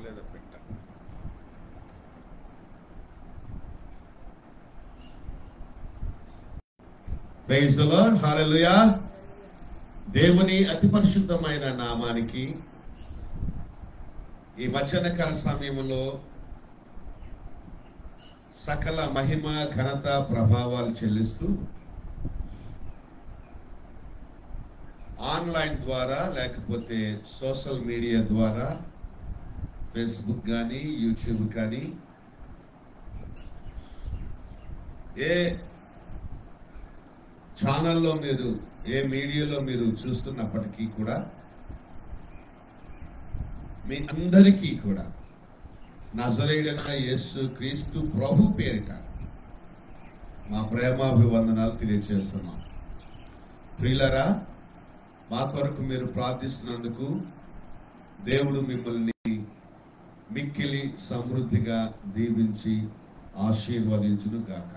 లేదా పెట్ట. Praise the lord, హల్లెలూయా. దేవుని అతి పరిశుద్ధమైన నామానికి ఈ వచనకాల సమయంలో సకల మహిమ ఘనత ప్రభావాలు చెల్లిస్తూ ఆన్లైన్ ద్వారా లేకపోతే సోషల్ మీడియా ద్వారా ఫేస్బుక్ కానీ యూట్యూబ్ కానీ ఏ ఛానల్లో మీరు ఏ మీడియాలో మీరు చూస్తున్నప్పటికీ కూడా మీ అందరికీ కూడా నజరేయుడైన యేసు క్రీస్తు ప్రభు పేరిట మా ప్రేమాభివందనాలు తెలియజేస్తున్నాం. ప్రియులారా, మా కొరకు మీరు ప్రార్థిస్తున్నందుకు దేవుడు మిమ్మల్ని మిక్కిలి సమృద్ధిగా దీవించి ఆశీర్వదించును గాక.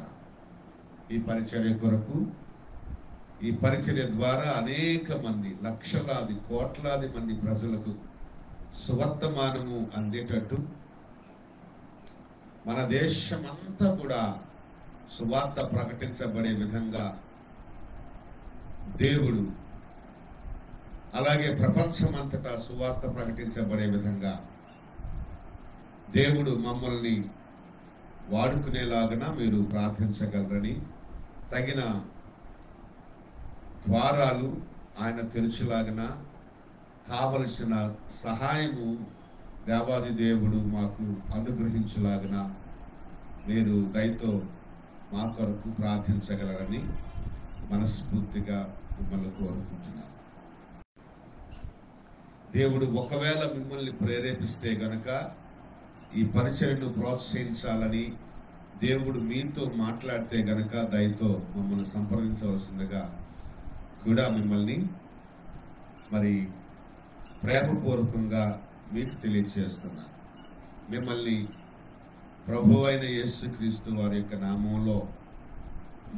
ఈ పరిచర్య కొరకు, ఈ పరిచర్య ద్వారా అనేక మంది, లక్షలాది కోట్లాది మంది ప్రజలకు సువర్తమానము అందేటట్టు మన దేశమంతా కూడా సువార్త ప్రకటించబడే విధంగా దేవుడు, అలాగే ప్రపంచమంతటా సువార్త ప్రకటించబడే విధంగా దేవుడు మమ్మల్ని వాడుకునేలాగా మీరు ప్రార్థించగలరని, తగిన ద్వారాలు ఆయన తెరిచేలాగా కావలసిన సహాయము దేవాది దేవుడు మాకు అనుగ్రహించలాగిన మీరు దయతో మా కొరకు ప్రార్థించగలరని మనస్ఫూర్తిగా మిమ్మల్ని కోరుకుంటున్నాను. దేవుడు ఒకవేళ మిమ్మల్ని ప్రేరేపిస్తే గనక ఈ పరిచర్యను ప్రోత్సహించాలని దేవుడు మీతో మాట్లాడితే గనక దయతో మమ్మల్ని సంప్రదించవలసిందిగా కూడా మిమ్మల్ని మరి ప్రేమపూర్వకంగా మీకు తెలియజేస్తున్నాను. మిమ్మల్ని ప్రభువైన అయిన యేసుక్రీస్తు వారి యొక్క నామంలో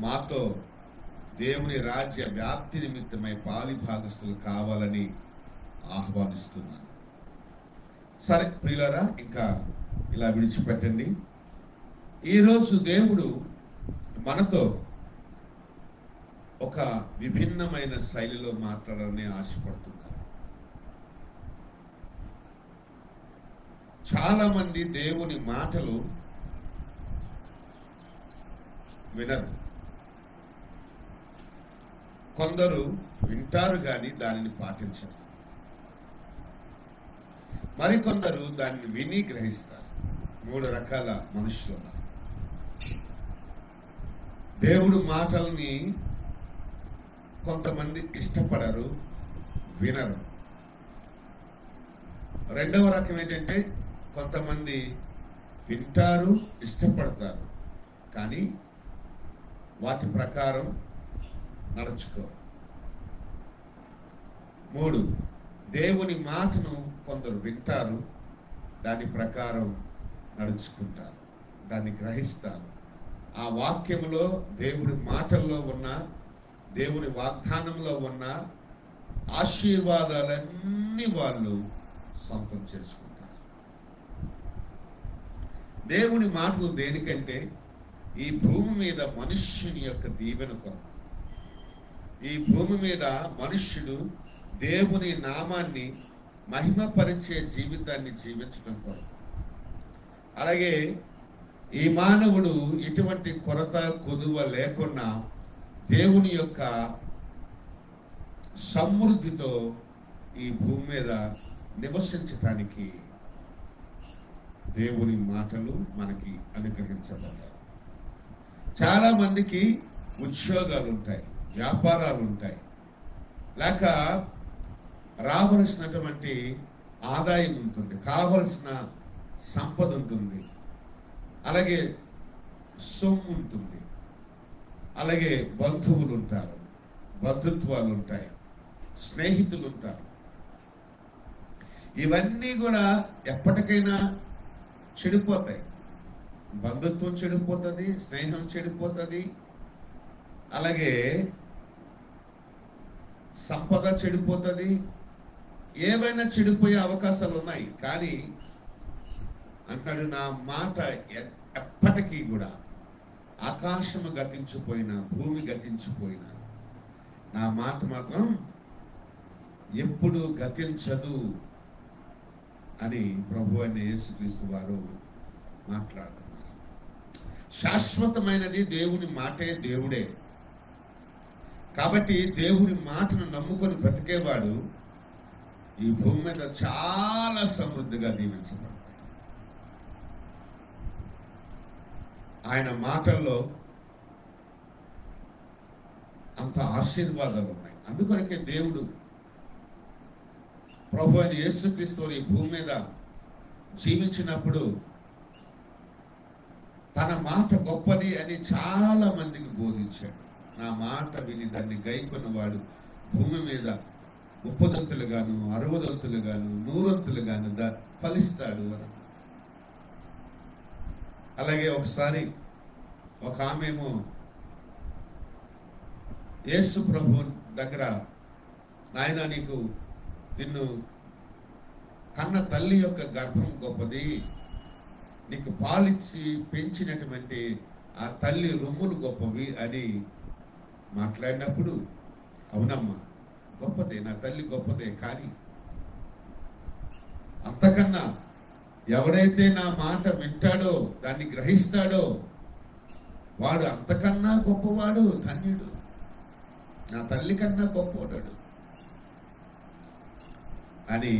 మాతో దేవుని రాజ్య వ్యాప్తి నిమిత్తమై పాలి భాగస్తులు కావాలని ఆహ్వానిస్తున్నాను. సరే ప్రియులారా, ఇంకా ఇలా విడిచిపెట్టండి. ఈరోజు దేవుడు మనతో ఒక విభిన్నమైన శైలిలో మాట్లాడాలని ఆశపడుతున్నారు. చాలా మంది దేవుని మాటలు వినరు. కొందరు వింటారు కానీ దానిని పాటించరు. మరికొందరు దాన్ని విని గ్రహిస్తారు. 3 రకాల మనుషులు ఉన్నారు. దేవుడు మాటల్ని కొంతమంది ఇష్టపడరు, వినరు. రెండవ రకం ఏంటంటే కొంతమంది వింటారు, ఇష్టపడతారు, కానీ వాటి ప్రకారం నడుచుకోరు. 3, దేవుని మాటను కొందరు వింటారు, దాని ప్రకారం నడుచుకుంటారు, దాన్ని గ్రహిస్తారు. ఆ వాక్యములో, దేవుడి మాటల్లో ఉన్న, దేవుని వాగ్దానంలో ఉన్న ఆశీర్వాదాలన్నీ వాళ్ళు సొంతం చేసుకుంటారు. దేవుని మాటలు దేనికంటే ఈ భూమి మీద మనుష్యుని యొక్క దీవెన కొరకు, ఈ భూమి మీద మనుష్యుడు దేవుని నామాన్ని మహిమపరిచే జీవితాన్ని జీవించడం కొరకు, అలాగే ఈ మానవుడు ఎటువంటి కొరత కొదువ లేకుండా దేవుని యొక్క సమృద్ధితో ఈ భూమి మీద నివసించటానికి దేవుని మాటలు మనకి అనుగ్రహించబడ్డాయి. చాలా మందికి ఉద్యోగాలు ఉంటాయి, వ్యాపారాలు ఉంటాయి, లేక రావలసినటువంటి ఆదాయం ఉంటుంది, కావలసిన సంపద ఉంటుంది, అలాగే సొమ్ము ఉంటుంది, అలాగే బంధువులు ఉంటారు, బంధుత్వాలు ఉంటాయి, స్నేహితులు ఉంటారు. ఇవన్నీ కూడా ఎప్పటికైనా చెడిపోతాయి. బంధుత్వం చెడిపోతుంది, స్నేహం చెడిపోతుంది, అలాగే సంపద చెడిపోతుంది, ఏవైనా చెడిపోయే అవకాశాలు ఉన్నాయి. కానీ అంటాడు, నా మాట ఎప్పటికీ కూడా ఆకాశము గతించిపోయినా, భూమి గతించిపోయినా, నా మాట మాత్రం ఎప్పుడు గతించదు అని ప్రభు అయిన యేసుక్రీస్తు వారు మాట్లాడుతున్నారు. శాశ్వతమైనది దేవుని మాటే, దేవుడే. కాబట్టి దేవుని మాటను నమ్ముకొని బ్రతికేవాడు ఈ భూమి మీద చాలా సమృద్ధిగా దీవించబడతాడు. ఆయన మాటల్లో అంత ఆశీర్వాదాలు ఉన్నాయి. అందుకొరకే దేవుడు ప్రభు అయిన యేసుక్రీస్తు ఈ భూమి మీద జీవించినప్పుడు తన మాట గొప్పది అని చాలా మందికి బోధించాడు. నా మాట విని దాన్ని గైకొన్నవాడు భూమి మీద 30 60 100 ఫలిస్తాడు అని. అలాగే ఒకసారి ఒక ఆమెమో యేసు ప్రభు దగ్గర, నాయన నిన్ను కన్న తల్లి యొక్క గర్భం గొప్పది, నీకు పాలిచ్చి పెంచినటువంటి ఆ తల్లి రొమ్ములు గొప్పవి అని మాట్లాడినప్పుడు, అవునమ్మా గొప్పదే, నా తల్లి గొప్పదే, కానీ అంతకన్నా ఎవరైతే నా మాట వింటాడో, దాన్ని గ్రహిస్తాడో వాడు అంతకన్నా గొప్పవాడు, ధన్యుడు, నా తల్లి కన్నా గొప్పవాడు అని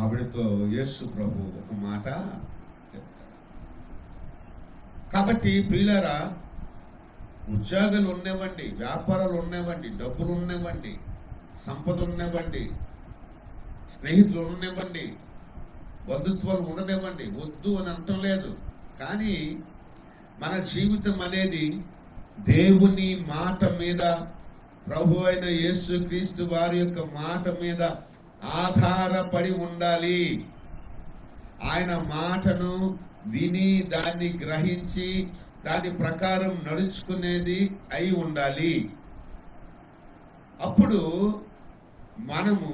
ఆవిడతో యేసు ప్రభు ఒక మాట చెప్తాడు. కాబట్టి ప్రియులారా, ఉద్యోగాలు ఉన్నవండి, వ్యాపారాలు ఉన్నవండి, డబ్బులు ఉన్నవండి, సంపద ఉన్నవండి, స్నేహితులు ఉన్నవండి, బంధుత్వాలు ఉండనివ్వండి, వద్దు అని అంటం లేదు. కానీ మన జీవితం అనేది దేవుని మాట మీద, ప్రభు అయిన యేసుక్రీస్తు వారి యొక్క మాట మీద ఆధారపడి ఉండాలి. ఆయన మాటను విని దాన్ని గ్రహించి దాని ప్రకారం నడుచుకునేది అయి ఉండాలి. అప్పుడు మనము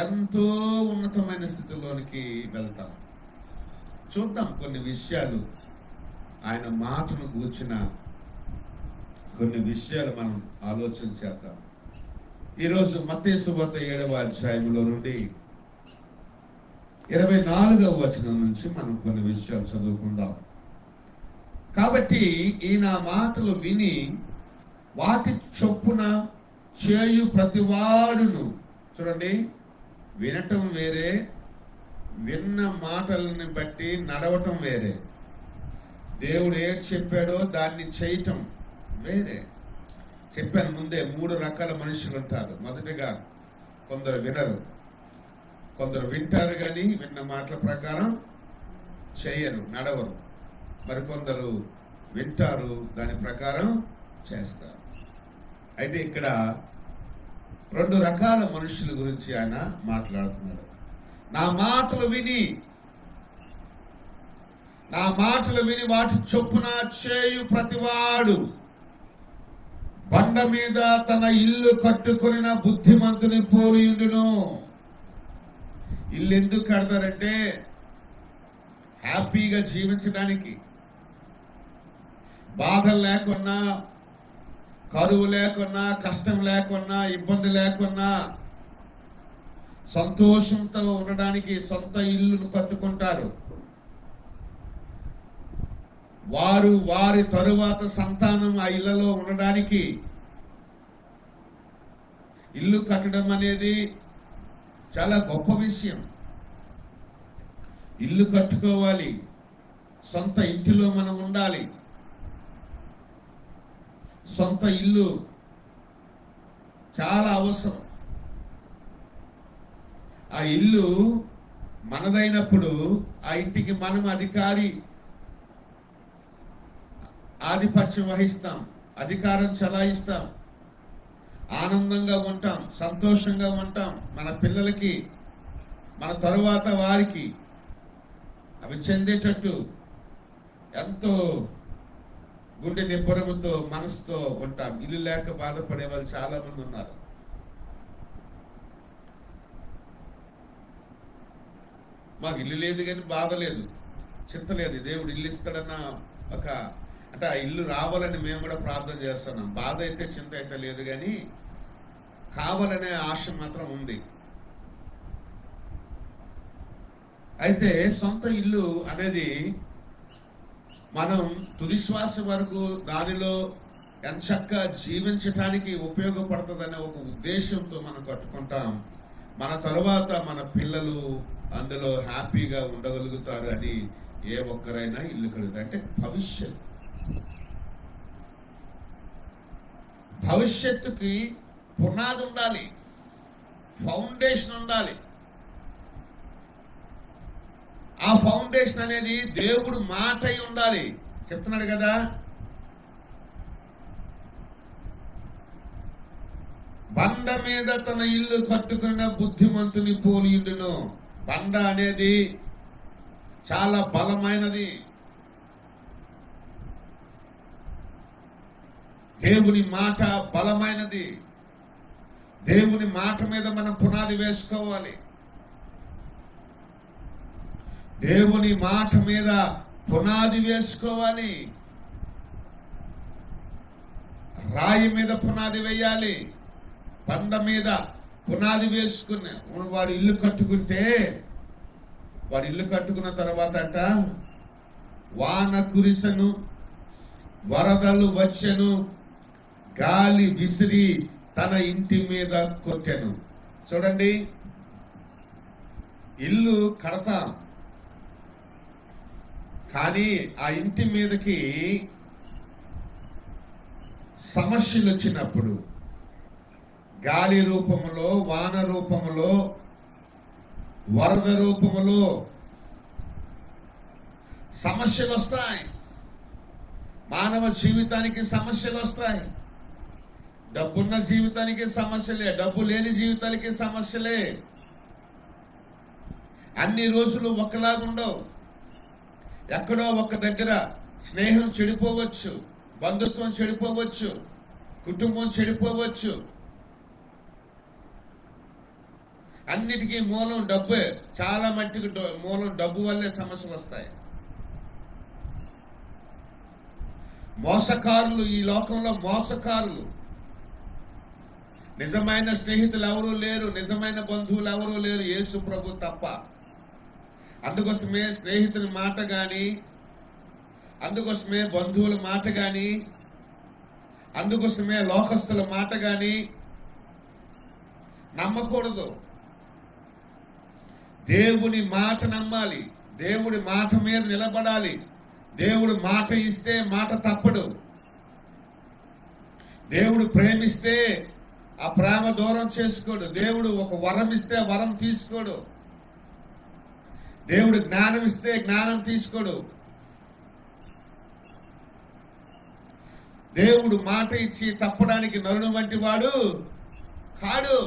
ఎంతో ఉన్నతమైన స్థితిలోనికి వెళ్తాం. చూద్దాం కొన్ని విషయాలు, ఆయన మాటను కూర్చిన కొన్ని విషయాలు మనం ఆలోచన చేద్దాం. ఈరోజు మత్తయి సువార్త 7వ అధ్యాయంలో నుండి 24వ వచనం నుంచి మనం కొన్ని విషయాలు చదువుకుందాం. కాబట్టి ఈయన మాటలు విని వాటి చొప్పున చేయు ప్రతివాడును, చూడండి, వినటం వేరే, విన్న మాటలని బట్టి నడవటం వేరే. దేవుడు ఏది చెప్పాడో దాన్ని చేయటం వేరే. చెప్పాను ముందే, 3 రకాల మనుషులు ఉంటారు. మొదటిగా కొందరు వినరు, కొందరు వింటారు కానీ విన్న మాటల ప్రకారం చేయరు, నడవరు. మరికొందరు వింటారు, దాని ప్రకారం చేస్తారు. అయితే ఇక్కడ 2 రకాల మనుషుల గురించి ఆయన మాట్లాడుతున్నాడు. నా మాటలు విని వాటి చొప్పున చేయు ప్రతివాడు బండ మీద తన ఇల్లు కట్టుకొనిన బుద్ధిమంతుని పోలియుండును. ఇల్లు ఎందుకు కడతారంటే హ్యాపీగా జీవించడానికి, బాధలు లేకున్నా, కరువు లేకున్నా, కష్టం లేకున్నా, ఇబ్బంది లేకున్నా సంతోషంతో ఉండడానికి సొంత ఇల్లును కట్టుకుంటారు. వారి తరువాత సంతానం ఆ ఇళ్లలో ఉండడానికి ఇల్లు కట్టడం అనేది చాలా గొప్ప విషయం. ఇల్లు కట్టుకోవాలి, సొంత ఇంటిలో మనం ఉండాలి. సొంత ఇల్లు చాలా అవసరం. ఆ ఇల్లు మనదైనప్పుడు ఆ ఇంటికి మనం ఆధిపత్యం వహిస్తాం, అధికారం చలాయిస్తాం, ఆనందంగా ఉంటాం, సంతోషంగా ఉంటాం. మన పిల్లలకి, మన తరువాత వారికి అవి చెందేటట్టు ఎంతో గుండె నిబ్బరముతో, మనసుతో ఉంటాం. ఇల్లు లేక బాధపడే వాళ్ళు చాలా మంది ఉన్నారు. మాకు ఇల్లు లేదు కానీ బాధ లేదు, చింత లేదు. దేవుడు ఇల్లు ఇస్తాడన్న ఒక అంటే ఆ ఇల్లు రావాలని మేము కూడా ప్రార్థన చేస్తున్నాం. బాధ అయితే చింత అయితే లేదు, కానీ కావాలనే ఆశ మాత్రం ఉంది. అయితే సొంత ఇల్లు అనేది మనం తుది శ్వాస వరకు దానిలో ఎంచక్కా జీవించటానికి ఉపయోగపడుతుందనే ఒక ఉద్దేశంతో మనం కట్టుకుంటాం. మన తరువాత మన పిల్లలు అందులో హ్యాపీగా ఉండగలుగుతారు అని ఏ ఒక్కరైనా ఇల్లు కడుగుతారు. అంటే భవిష్యత్తుకి పునాది ఉండాలి, ఫౌండేషన్ ఉండాలి. ఆ ఫౌండేషన్ అనేది దేవుడు మాట అయి ఉండాలి. చెప్తున్నాడు కదా, బండ మీద తన ఇల్లు కట్టుకున్న బుద్ధిమంతుని పోలియుండును. బండ అనేది చాలా బలమైనది. దేవుని మాట బలమైనది. దేవుని మాట మీద మనం పునాది వేసుకోవాలి. దేవుని మాట మీద పునాది వేసుకోవాలి. రాయి మీద పునాది వేయాలి. బండ మీద పునాది వేసుకుని వాడు ఇల్లు కట్టుకుంటే, వాడు ఇల్లు కట్టుకున్న తర్వాత అంట వాన కురిసెను, వరదలు వచ్చెను, గాలి విసిరి తన ఇంటి మీద కొట్టెను. చూడండి, ఇల్లు కడతాం, కానీ ఆ ఇంటి మీదకి సమస్యలు వచ్చినప్పుడు గాలి రూపములో, వాన రూపములో, వరద రూపములో సమస్యలు వస్తాయి. మానవ జీవితానికి సమస్యలు వస్తాయి. డబ్బున్న జీవితానికి సమస్యలే, డబ్బు లేని జీవితానికి సమస్యలే. అన్ని రోజులు ఒకలాగుండవు. ఎక్కడో ఒక దగ్గర స్నేహం చెడిపోవచ్చు, బంధుత్వం చెడిపోవచ్చు, కుటుంబం చెడిపోవచ్చు. అన్నిటికీ మూలం డబ్బే. చాలా మట్టికి మూలం డబ్బు వల్లే సమస్యలు వస్తాయి. మోసకారులు, ఈ లోకంలో మోసకారులు. నిజమైన స్నేహితులు ఎవరూ లేరు, నిజమైన బంధువులు ఎవరూ లేరు, యేసు ప్రభు తప్ప. అందుకోసమే స్నేహితుని మాట గాని, అందుకోసమే బంధువుల మాట గాని, అందుకోసమే లోకస్తుల మాట గాని నమ్మకూడదు. దేవుని మాట నమ్మాలి. దేవుడి మాట మీద నిలబడాలి. దేవుడు మాట ఇస్తే మాట తప్పడు. దేవుడు ప్రేమిస్తే ఆ ప్రేమ దూరం చేసుకోడు. దేవుడు ఒక వరం ఇస్తే వరం తీసుకోడు. దేవుడు జ్ఞానం ఇస్తే జ్ఞానం తీసుకోడు. దేవుడు మాట ఇచ్చి తప్పడానికి నరుడు వంటి వాడు కాడు.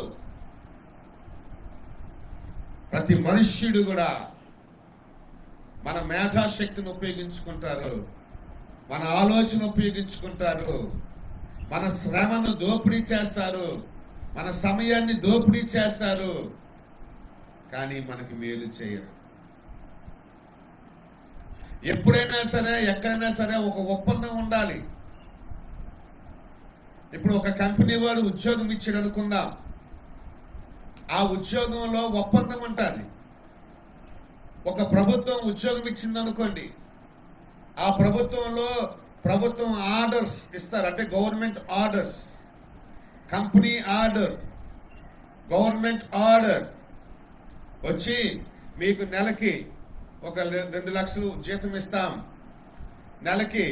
ప్రతి మనుష్యుడు కూడా మన మేధాశక్తిని ఉపయోగించుకుంటారు, మన ఆలోచన ఉపయోగించుకుంటారు, మన శ్రమను దోపిడీ చేస్తారు, మన సమయాన్ని దోపిడీ చేస్తారు, కానీ మనకి మేలు చేయరు. ఎప్పుడైనా సరే, ఎక్కడైనా సరే ఒక ఒప్పందం ఉండాలి. ఇప్పుడు ఒక కంపెనీ వాడు ఉద్యోగం ఇచ్చాడు అనుకుందాం. ఆ ఉద్యోగంలో ఒప్పందం ఉంటుంది. ఒక ప్రభుత్వం ఉద్యోగం ఇచ్చింది అనుకోండి, ఆ ప్రభుత్వం ఆర్డర్స్ ఇస్తారు. అంటే government orders, company order, government order వచ్చి మీకు నెలకి ఒక 2 లక్షలు జీతం ఇస్తాం, నెలకి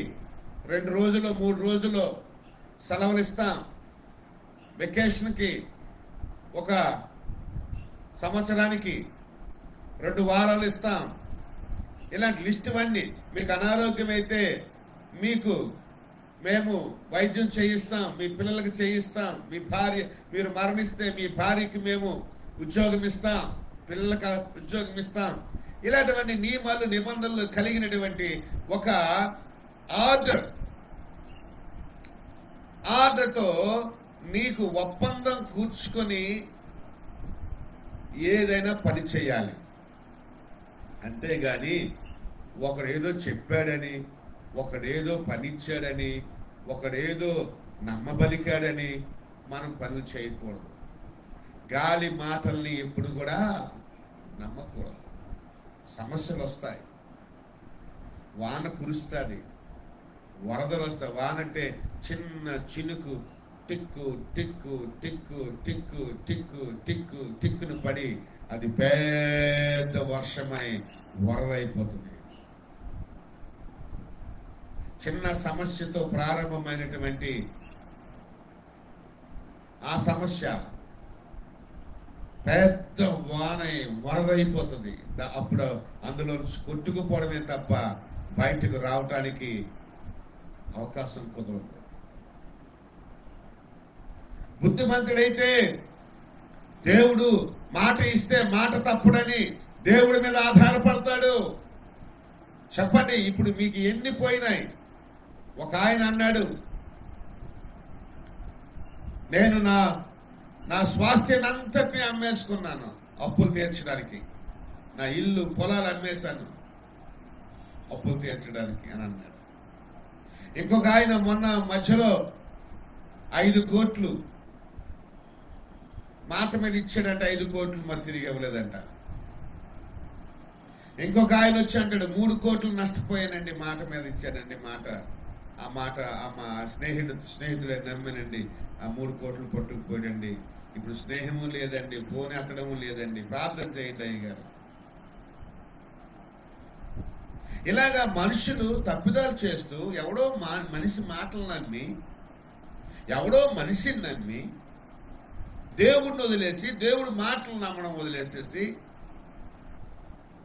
2 రోజులు 3 రోజులు సెలవులు ఇస్తాం, వెకేషన్కి ఒక సంవత్సరానికి 2 వారాలు ఇస్తాం. ఇలాంటి లిస్ట్ అన్నీ. మీకు అనారోగ్యం అయితే మీకు మేము వైద్యం చేయిస్తాం, మీ పిల్లలకు చేయిస్తాం, మీ భార్య మీరు మరణిస్తే మీ భార్యకి మేము ఉద్యోగం ఇస్తాం, పిల్లలకు ఉద్యోగం ఇస్తాం. ఇలాంటివన్నీ నియమాలు నిబంధనలు కలిగినటువంటి ఒక ఆర్డర్తో నీకు ఒప్పందం కూర్చుకొని ఏదైనా పని చేయాలి. అంతేగాని ఒకడేదో చెప్పాడని, ఒకడేదో పనిచ్చాడని, ఒకడేదో నమ్మబలికాడని మనం పనులు చేయకూడదు. గాలి మాటల్ని ఎప్పుడు కూడా నమ్మకూడదు. సమస్యలు వస్తాయి, వాన కురుస్తుంది, వరదలు వస్తాయి. వాన అంటే చిన్న చినుకు టిక్కు టిక్కు టిక్కు టిక్కు టిక్కు టిక్కు టిక్కును పడి అది పెద్ద వర్షమై వరదైపోతుంది. చిన్న సమస్యతో ప్రారంభమైనటువంటి ఆ సమస్య పెద్ద వానై వరదైపోతుంది. అప్పుడు అందులో కొట్టుకుపోవడమే తప్ప బయటకు రావటానికి అవకాశం కుదరదు. బుద్ధిమంతుడైతే దేవుడు మాట ఇస్తే మాట తప్పుడని దేవుడి మీద ఆధారపడతాడు. చెప్పండి, ఇప్పుడు మీకు ఎన్ని పోయినాయి? ఒక ఆయన అన్నాడు, నేను నా స్వాస్థ్యాన్ని అంతటినీ అమ్మేసుకున్నాను అప్పులు తీర్చడానికి, నా ఇల్లు పొలాలు అమ్మేశాను అప్పులు తీర్చడానికి అని అన్నాడు. ఇంకొక ఆయన మొన్న మధ్యలో 5 కోట్లు మాట మీద ఇచ్చాడంట, 5 కోట్లు మరి తిరిగి ఇవ్వలేదంట. ఇంకొక ఆయన వచ్చి అంటాడు, 3 కోట్లు నష్టపోయానండి, మాట మీద ఇచ్చానండి, ఆ మాట మా స్నేహితుడే నమ్మనండి, ఆ 3 కోట్లు పట్టుకుపోయాడండి, ఇప్పుడు స్నేహము లేదండి, ఫోన్ ఎత్తడము లేదండి, ప్రార్థన చేయండి అయ్యగారు. ఇలాగా మనుషులు తప్పిదాలు చేస్తూ ఎవడో మనిషి మాటలు నమ్మి, ఎవడో మనిషిని నమ్మి దేవుడిని వదిలేసి, దేవుడి మాటలు నమ్మడం వదిలేసేసి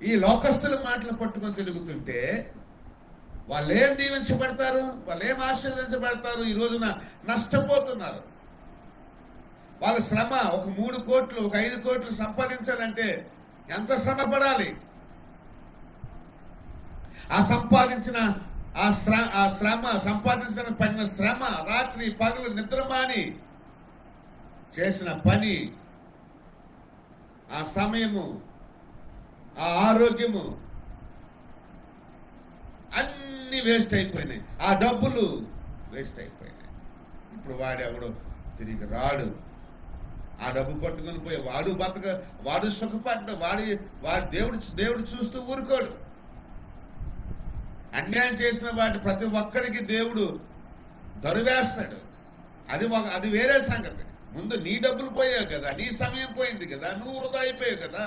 ఈ లోకస్తుల మాటలు పట్టుకొని తిరుగుతుంటే వాళ్ళు ఏం దీవించబడతారు, వాళ్ళు ఏం ఆశీర్వదించబడతారు? ఈ రోజున నష్టపోతున్నారు. వాళ్ళ శ్రమ ఒక 3 కోట్లు, ఒక 5 కోట్లు సంపాదించాలంటే ఎంత శ్రమ పడాలి? సంపాదించిన పడిన శ్రమ, రాత్రి పగలు నిద్రమాని చేసిన పని, ఆ సమయము, ఆ ఆరోగ్యము అన్ని వేస్ట్ అయిపోయినాయి. ఆ డబ్బులు వేస్ట్ అయిపోయినాయి. ఇప్పుడు వాడెవడో తిరిగి రాడు. ఆ డబ్బు పట్టుకొని పోయి వాడు సుఖపడ్డ వాడి దేవుడు చూస్తూ ఊరుకోడు. అన్యాయం చేసిన వాటి ప్రతి ఒక్కరికి దేవుడు దొరివేస్తాడు. అది వేరే సంగతి. ముందు నీ డబ్బులు పోయావు కదా, నీ సమయం పోయింది కదా, నువ్వు వృధా అయిపోయావు కదా,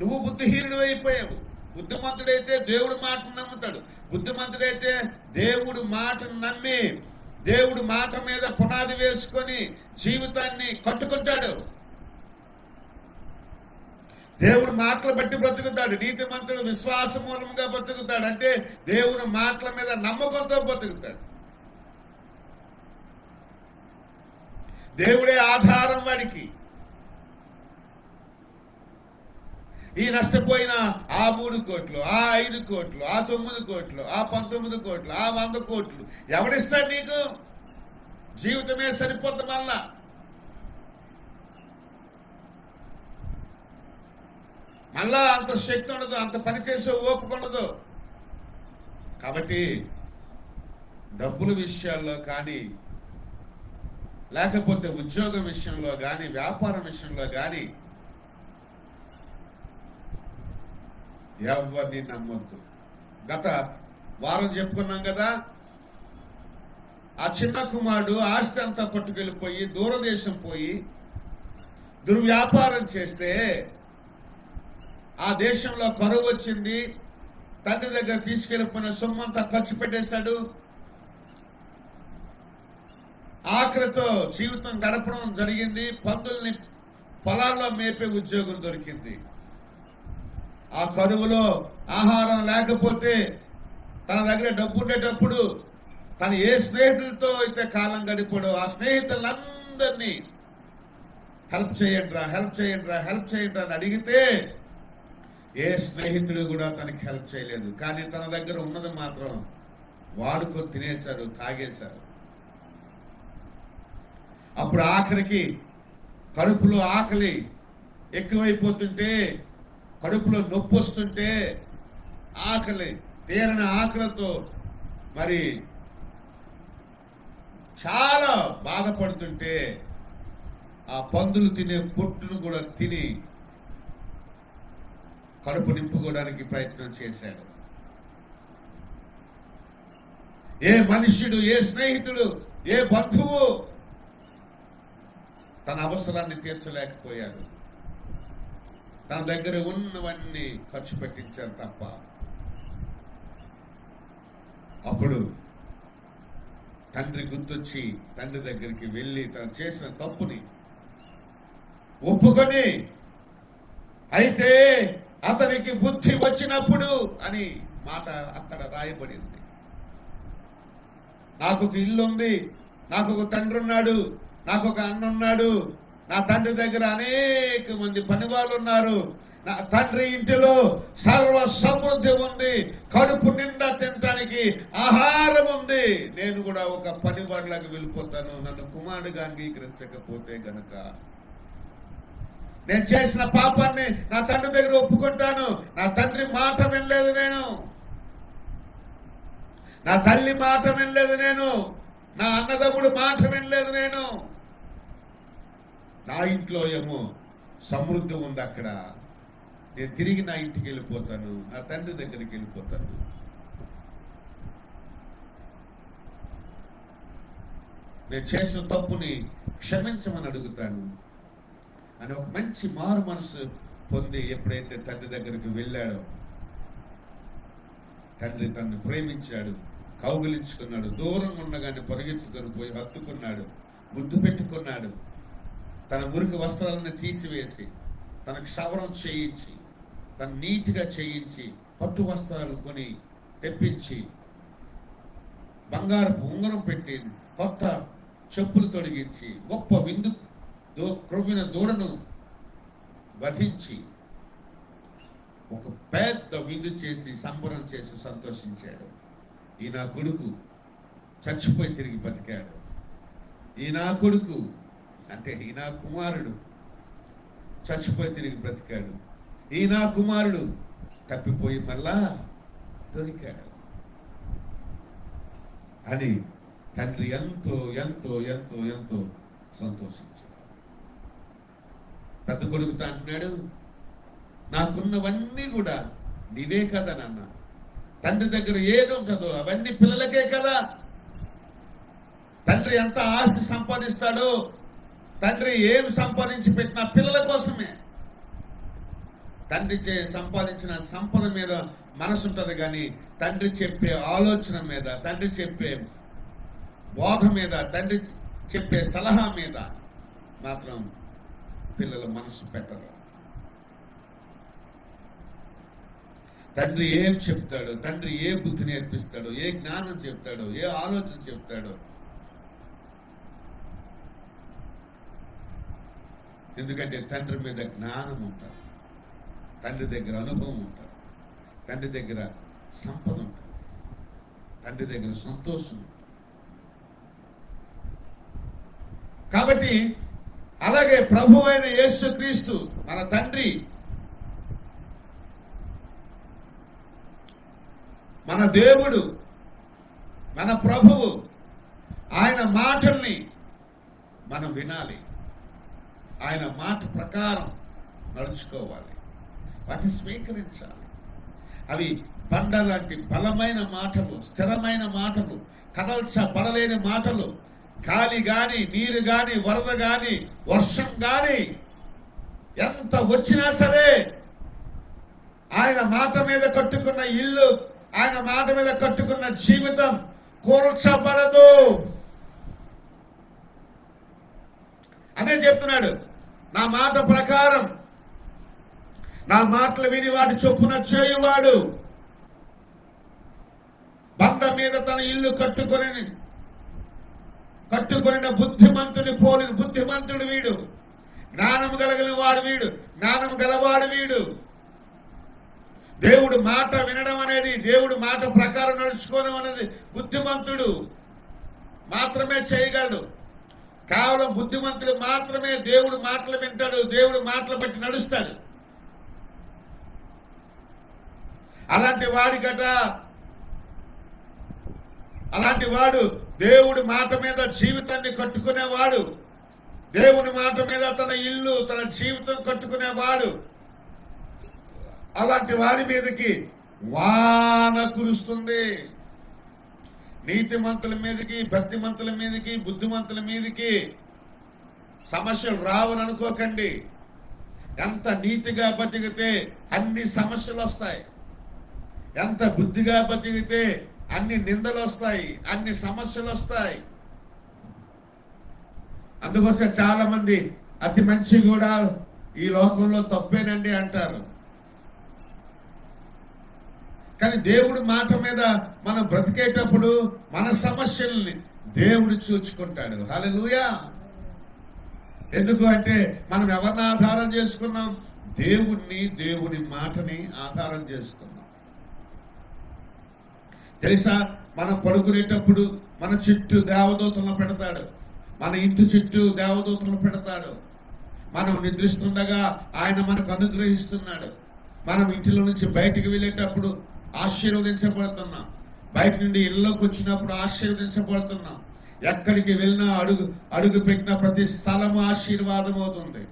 నువ్వు బుద్ధిహీనుడు అయిపోయావు. బుద్ధిమంతుడైతే దేవుడు మాటను నమ్ముతాడు. బుద్ధిమంతుడైతే దేవుడు మాటను నమ్మి, దేవుడు మాట మీద పునాది వేసుకొని జీవితాన్ని కట్టుకుంటాడు. దేవుడు మాటలు బట్టి బ్రతుకుతాడు. నీతిమంతుడు విశ్వాస మూలంగా బ్రతుకుతాడు. అంటే దేవుడు మాటల మీద నమ్మకంతో బ్రతుకుతాడు. దేవుడే ఆధారం వాడికి. ఈ నష్టపోయిన ఆ 3 కోట్లు, ఆ 5 కోట్లు, ఆ 9 కోట్లు, ఆ 19 కోట్లు, ఆ 100 కోట్లు ఎవడిస్తాడు నీకు? జీవితమే సరిపోద్ది. మళ్ళా అంత శక్తి ఉండదు, అంత పనిచేసే ఓపిక ఉండదు. కాబట్టి డబ్బుల విషయాల్లో కానీ, లేకపోతే ఉద్యోగం విషయంలో కానీ, వ్యాపారం విషయంలో కానీ ఎవరిని నమ్మొద్దు. గత వారం చెప్పుకున్నాం కదా, ఆ చిన్న కుమారుడు ఆస్తి అంతా పట్టుకెళ్ళిపోయి దూరదేశం పోయి దుర్వ్యాపారం చేస్తే ఆ దేశంలో కరువు వచ్చింది. తండ్రి దగ్గర తీసుకెళ్ళిపోయిన సొమ్మంతా ఖర్చు పెట్టేశాడు. ఆకలితో జీవితం గడపడం జరిగింది. పందుల్ని పొలాల్లో మేపే ఉద్యోగం దొరికింది. ఆ కరువులో ఆహారం లేకపోతే తన దగ్గర డబ్బు ఉండేటప్పుడు తను ఏ స్నేహితులతో అయితే కాలం గడిపాడో ఆ స్నేహితులందరినీ హెల్ప్ చేయండి అని అడిగితే ఏ స్నేహితుడు కూడా తనకి హెల్ప్ చేయలేదు. కానీ తన దగ్గర ఉన్నది మాత్రం వాడుకొని తినేశారు, తాగేశారు. అప్పుడు ఆఖరికి కడుపులో ఆకలి ఎక్కువైపోతుంటే, కడుపులో నొప్పి వస్తుంటే ఆకలి తీరని ఆకలితో మరి చాలా బాధపడుతుంటే ఆ పందులు తినే పొట్టును కూడా తిని కడుపు నింపుకోవడానికి ప్రయత్నం చేశాడు. ఏ మనుష్యుడు, ఏ స్నేహితుడు, ఏ బంధువు తన అవసరాన్ని తీర్చలేకపోయాడు. తన దగ్గర ఉన్నవన్నీ ఖర్చు పెట్టించారు తప్ప. అప్పుడు తండ్రి గుర్తొచ్చి తండ్రి దగ్గరికి వెళ్ళి తను చేసిన తప్పుని ఒప్పుకొని, అయితే అతనికి బుద్ధి వచ్చినప్పుడు అని మాట అక్కడ రాయబడింది. నాకు ఒక ఇల్లు ఉంది, నాకు ఒక తండ్రి ఉన్నాడు, నాకు ఒక అన్న ఉన్నాడు, నా తండ్రి దగ్గర అనేక మంది పనివాళ్ళు ఉన్నారు, నా తండ్రి ఇంటిలో సర్వ సమృద్ధి ఉంది, కడుపు నిండా తినటానికి ఆహారం ఉంది, నేను కూడా ఒక పనివాడిలాగా వెళ్ళిపోతాను. నన్ను కుమారుడిగా అంగీకరించకపోతే గనక నేను చేసిన పాపాన్ని నా తండ్రి దగ్గర ఒప్పుకుంటాను. నా తండ్రి మాట వినలేదు నేను, నా తల్లి మాట వినలేదు నేను, నా అన్నదమ్ముడు మాట వినలేదు నేను, నా ఇంట్లో ఏమో సమృద్ధి ఉంది, అక్కడ నేను తిరిగి నా ఇంటికి వెళ్ళిపోతాను, నా తండ్రి దగ్గరికి వెళ్ళిపోతాను. నేను చేసిన తప్పుని క్షమించమని అడుగుతాను అని ఒక మంచి మారు మనసు పొంది ఎప్పుడైతే తండ్రి దగ్గరికి వెళ్ళాడో, తండ్రి తనను ప్రేమించాడు, కౌగిలించుకున్నాడు, దూరంగా ఉండగానే పరిగెత్తుకొని పోయి హత్తుకున్నాడు, ముద్దు పెట్టుకున్నాడు, తన మురికి వస్త్రాలను తీసివేసి తనకు క్షవరం చేయించి తను నీట్గా చేయించి పట్టు వస్త్రాలు కొని తెప్పించి బంగారపు ఉంగరం పెట్టి కొత్త చెప్పులు తొడిగించి గొప్ప విందు క్రొవ్విన దూడను వధించి ఒక పెద్ద విందు చేసి సంబరం చేసి సంతోషించాడు. ఈ నా కొడుకు చచ్చిపోయి తిరిగి బతికాడు, ఈ నా కొడుకు అంటే ఈ నా కుమారుడు చచ్చిపోయి తిరిగి బ్రతికాడు, ఈ నా కుమారుడు తప్పిపోయి మళ్ళా దొరికాడు అని తండ్రి ఎంతో ఎంతో ఎంతో ఎంతో సంతోషించాడు. పెద్ద కొడుకుతో అంటున్నాడు, నాకున్నవన్నీ కూడా నీవే కదా నాన్న, తండ్రి దగ్గర ఏది ఉంటుందో అవన్నీ పిల్లలకే కదా. తండ్రి ఎంత ఆస్తి సంపాదిస్తాడో, తండ్రి ఏం సంపాదించి పెట్టినా పిల్లల కోసమే. తండ్రి సంపాదించిన సంపద మీద మనసు ఉంటుంది కానీ తండ్రి చెప్పే ఆలోచన మీద, తండ్రి చెప్పే బోధ మీద, తండ్రి చెప్పే సలహా మీద మాత్రం పిల్లల మనసు పెట్టరు. తండ్రి ఏం చెప్తాడో, తండ్రి ఏ బుద్ధి నేర్పిస్తాడో, ఏ జ్ఞానం చెప్తాడో, ఏ ఆలోచన చెప్తాడో, ఎందుకంటే తండ్రి మీద జ్ఞానం ఉంటుంది, తండ్రి దగ్గర అనుభవం ఉంటుంది, తండ్రి దగ్గర సంపద ఉంటుంది, తండ్రి దగ్గర సంతోషం ఉంటుంది. కాబట్టి అలాగే ప్రభు అయిన యేసుక్రీస్తు మన తండ్రి, మన దేవుడు, మన ప్రభువు, ఆయన మాటల్ని మనం వినాలి, ఆయన మాట ప్రకారం నడుచుకోవాలి, వాటిని స్వీకరించాలి. అవి బండ లాంటి బలమైన మాటలు, స్థిరమైన మాటలు, కదల్చబడలేని మాటలు. గాలి గాని, నీరు గాని, వరద గాని, వర్షం గాని ఎంత వచ్చినా సరే ఆయన మాట మీద కట్టుకున్న ఇల్లు, ఆయన మాట మీద కట్టుకున్న జీవితం కూల్చబడదు అనే చెప్తున్నాడు. నా మాట ప్రకారం, నా మాటలు విని వాటి చొప్పున చేయువాడు బండ మీద తన ఇల్లు కట్టుకొని బుద్ధిమంతుని పోలిన బుద్ధిమంతుడు వీడు, జ్ఞానం కలిగిన వాడు వీడు, జ్ఞానం గలవాడు వీడు. దేవుడు మాట వినడం అనేది, దేవుడు మాట ప్రకారం నడుచుకోవడం అనేది బుద్ధిమంతుడు మాత్రమే చేయగలడు. కేవలం బుద్ధిమంతుడు మాత్రమే దేవుడు మాటలు వింటాడు, దేవుడు మాటలు బట్టి నడుస్తాడు. అలాంటి వాడు దేవుడి మాట మీద జీవితాన్ని కట్టుకునేవాడు, దేవుని మాట మీద తన ఇల్లు, తన జీవితం కట్టుకునేవాడు. అలాంటి వాడి మీదకి వాన కురుస్తుంది. నీతిమంతుల మీదకి, భక్తిమంతుల మీదకి, బుద్ధిమంతుల మీదకి సమస్యలు రావని అనుకోకండి. ఎంత నీతిగా బతికితే అన్ని సమస్యలు వస్తాయి, ఎంత బుద్ధిగా బతికితే అన్ని నిందలు వస్తాయి, అన్ని సమస్యలు వస్తాయి. అందుకోసం చాలా మంది అతి మంచి కూడా ఈ లోకంలో తప్పేనండి అంటారు. కానీ దేవుడి మాట మీద మనం బ్రతికేటప్పుడు మన సమస్యల్ని దేవుడు చూచుకుంటాడు. హల్లెలూయా. ఎందుకు అంటే మనం ఎవరిని ఆధారం చేసుకున్నాం? దేవుణ్ణి, దేవుని మాటని ఆధారం చేసుకున్నాం. తెలుసా, మనం పడుకునేటప్పుడు మన చుట్టూ దేవదూతలను పెడతాడు, మన ఇంటి చుట్టూ దేవదూతలను పెడతాడు. మనం నిద్రిస్తుండగా ఆయన మనకు అనుగ్రహిస్తున్నాడు. మనం ఇంటిలో నుంచి బయటికి వెళ్ళేటప్పుడు ఆశీర్వదించబడుతున్నాం, బయట నుండి ఇళ్ళలోకి వచ్చినప్పుడు ఆశీర్వదించబడుతున్నాం. ఎక్కడికి వెళ్ళినా అడుగు పెట్టిన ప్రతి స్థలము ఆశీర్వాదం అవుతుంది.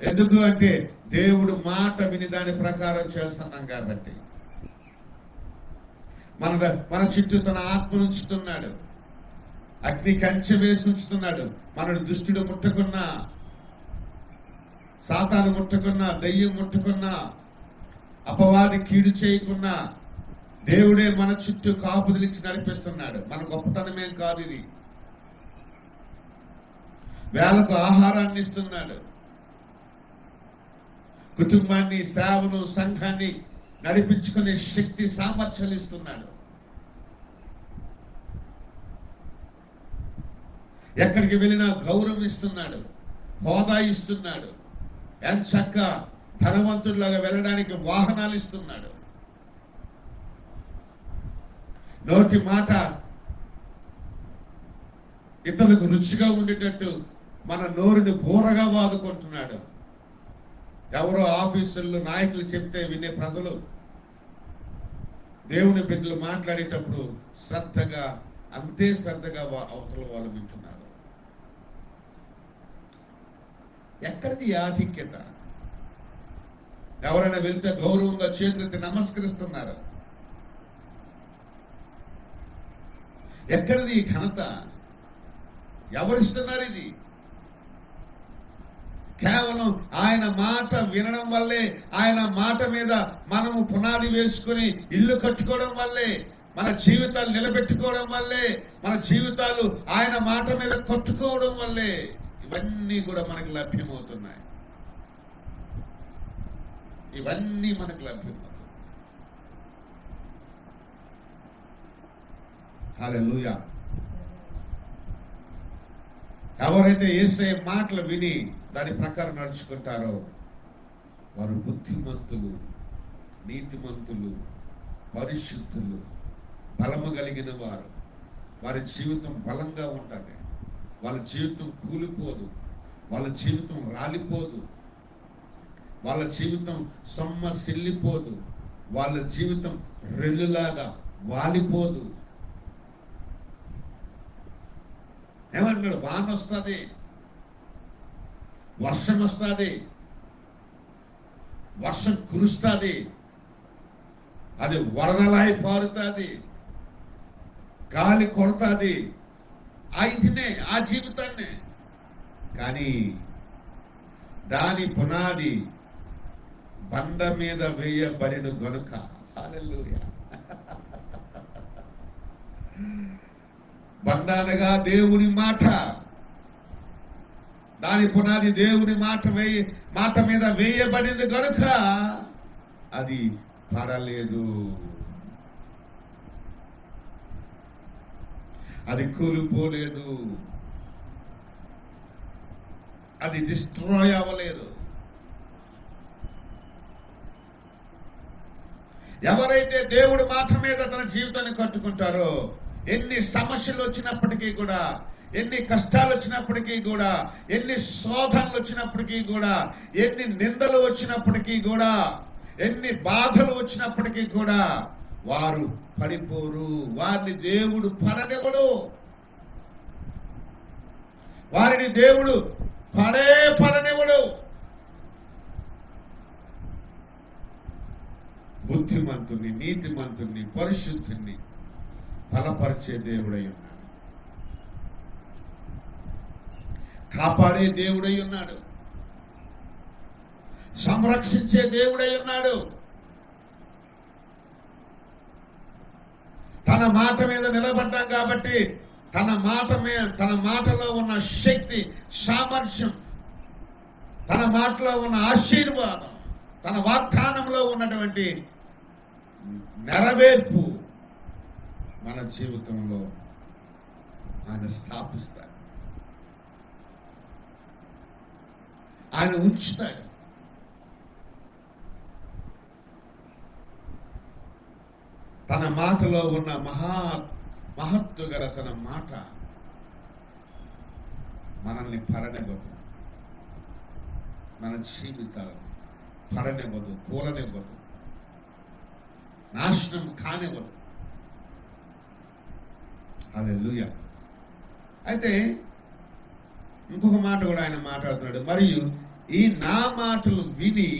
ఎందుకు అంటే దేవుడు మాట విని దాని ప్రకారం చేస్తున్నాం కాబట్టి. మన చుట్టూ తన ఆత్మను ఉంచుతున్నాడు, అగ్ని కంచె వేసి ఉంచుతున్నాడు. మనడు దుష్టుడు ముట్టకున్నా, సాతాను ముట్టకున్నా, దయ్యం ముట్టకున్నా, అపవాది కీడు చేయకున్నా దేవుడే మన చుట్టూ కాపుదలిచ్చి నడిపిస్తున్నాడు. మన గొప్పతనమేం కాదు ఇది. వేలకు ఆహారాన్ని ఇస్తున్నాడు, కుటుంబాన్ని, సేవను, సంఘాన్ని నడిపించుకునే శక్తి, సామర్థ్యాలు ఇస్తున్నాడు. ఎక్కడికి వెళ్ళినా గౌరవం ఇస్తున్నాడు, హోదా ఇస్తున్నాడు. ఎంచక్క ధనవంతుడిలాగా వెళ్ళడానికి వాహనాలు ఇస్తున్నాడు. నోటి మాట ఇతరులకు రుచిగా ఉండేటట్టు మన నోరుని బోరగా వాదుకుంటున్నాడు. ఎవరో ఆఫీసుల్లో నాయకులు చెప్తే వినే ప్రజలు దేవుని బిడ్డలు మాట్లాడేటప్పుడు శ్రద్ధగా, అంతే శ్రద్ధగా అవతల వాళ్ళు వింటున్నారు. ఎక్కడిది ఆధిక్యత? ఎవరైనా వెళ్తే గౌరవంగా చేతులెత్తి నమస్కరిస్తున్నారు. ఎక్కడిది ఈ ఘనత? ఎవరిస్తున్నారు ఇది? కేవలం ఆయన మాట వినడం వల్లే, ఆయన మాట మీద మనము పునాది వేసుకుని ఇల్లు కట్టుకోవడం వల్లే, మన జీవితాలు నిలబెట్టుకోవడం వల్లే, మన జీవితాలు ఆయన మాట మీద కట్టుకోవడం వల్లే ఇవన్నీ కూడా మనకు లభ్యమవుతున్నాయి. ఇవన్నీ మనకు లభ్యమవుతాయి. హల్లెలూయా. ఎవరైతే యేసయ్య మాటలు విని దాని ప్రకారం నడుచుకుంటారో వారు బుద్ధిమంతులు, నీతిమంతులు, పరిశుద్ధులు, బలము కలిగిన వారు. వారి జీవితం బలంగా ఉంటుంది, వాళ్ళ జీవితం కూలిపోదు, వాళ్ళ జీవితం రాలిపోదు, వాళ్ళ జీవితం సొమ్మసిల్లిపోదు, వాళ్ళ జీవితం రెల్లులాగా వాలిపోదు. ఏమన్నాడు? వాన వస్తుంది, వర్షం వస్తుంది, వర్షం కురుస్తుంది, అది వరదలాయి పారుతుంది, గాలి కొడుతుంది. ఆ ఇంటినే, ఆ జీవితాన్నే. కానీ దాని పునాది బండ మీద వేయబడిన గనుక, హల్లెలూయా. బండ అనగా దేవుని మాట. దాని పునాది దేవుని మాట మీద వేయబడింది గనుక అది పడలేదు, అది కూలిపోలేదు, అది డిస్ట్రాయ్ అవ్వలేదు. ఎవరైతే దేవుడి మాట మీద తన జీవితాన్ని కట్టుకుంటారో, ఎన్ని సమస్యలు వచ్చినప్పటికీ కూడా, ఎన్ని కష్టాలు వచ్చినప్పటికీ కూడా, ఎన్ని శోధనలు వచ్చినప్పటికీ కూడా, ఎన్ని నిందలు వచ్చినప్పటికీ కూడా, ఎన్ని బాధలు వచ్చినప్పటికీ కూడా వారు పడిపోరు. వారిని దేవుడు పడనివ్వడు. వారిని దేవుడు పడనివ్వడు. బుద్ధిమంతుని, నీతిమంతుని, పరిశుద్ధుని బలపరిచే దేవుడై ఉన్నాడు. కాపాడే దేవుడై ఉన్నాడు. సంరక్షించే దేవుడై ఉన్నాడు. తన మాట మీద నిలబడ్డాం కాబట్టి తన మాటలో ఉన్న శక్తి, సామర్థ్యం, తన మాటలో ఉన్న ఆశీర్వాదం, తన వాగ్దానంలో ఉన్నటువంటి నెరవేర్పు మన జీవితంలో ఆయన స్థాపిస్తాడు. ఆయన ఉంచుతాడు. తన మాటలో ఉన్న మహత్తు గల తన మాట మనల్ని పడనివ్వదు. మన జీవితాలు పడనివ్వదు, కూలనివ్వదు, నాశనం కానివ్వదు. హల్లెలూయా. అయితే ఇంకొక మాట కూడా ఆయన మాట్లాడుతున్నాడు. మరియు ఈ నా మాటలు విని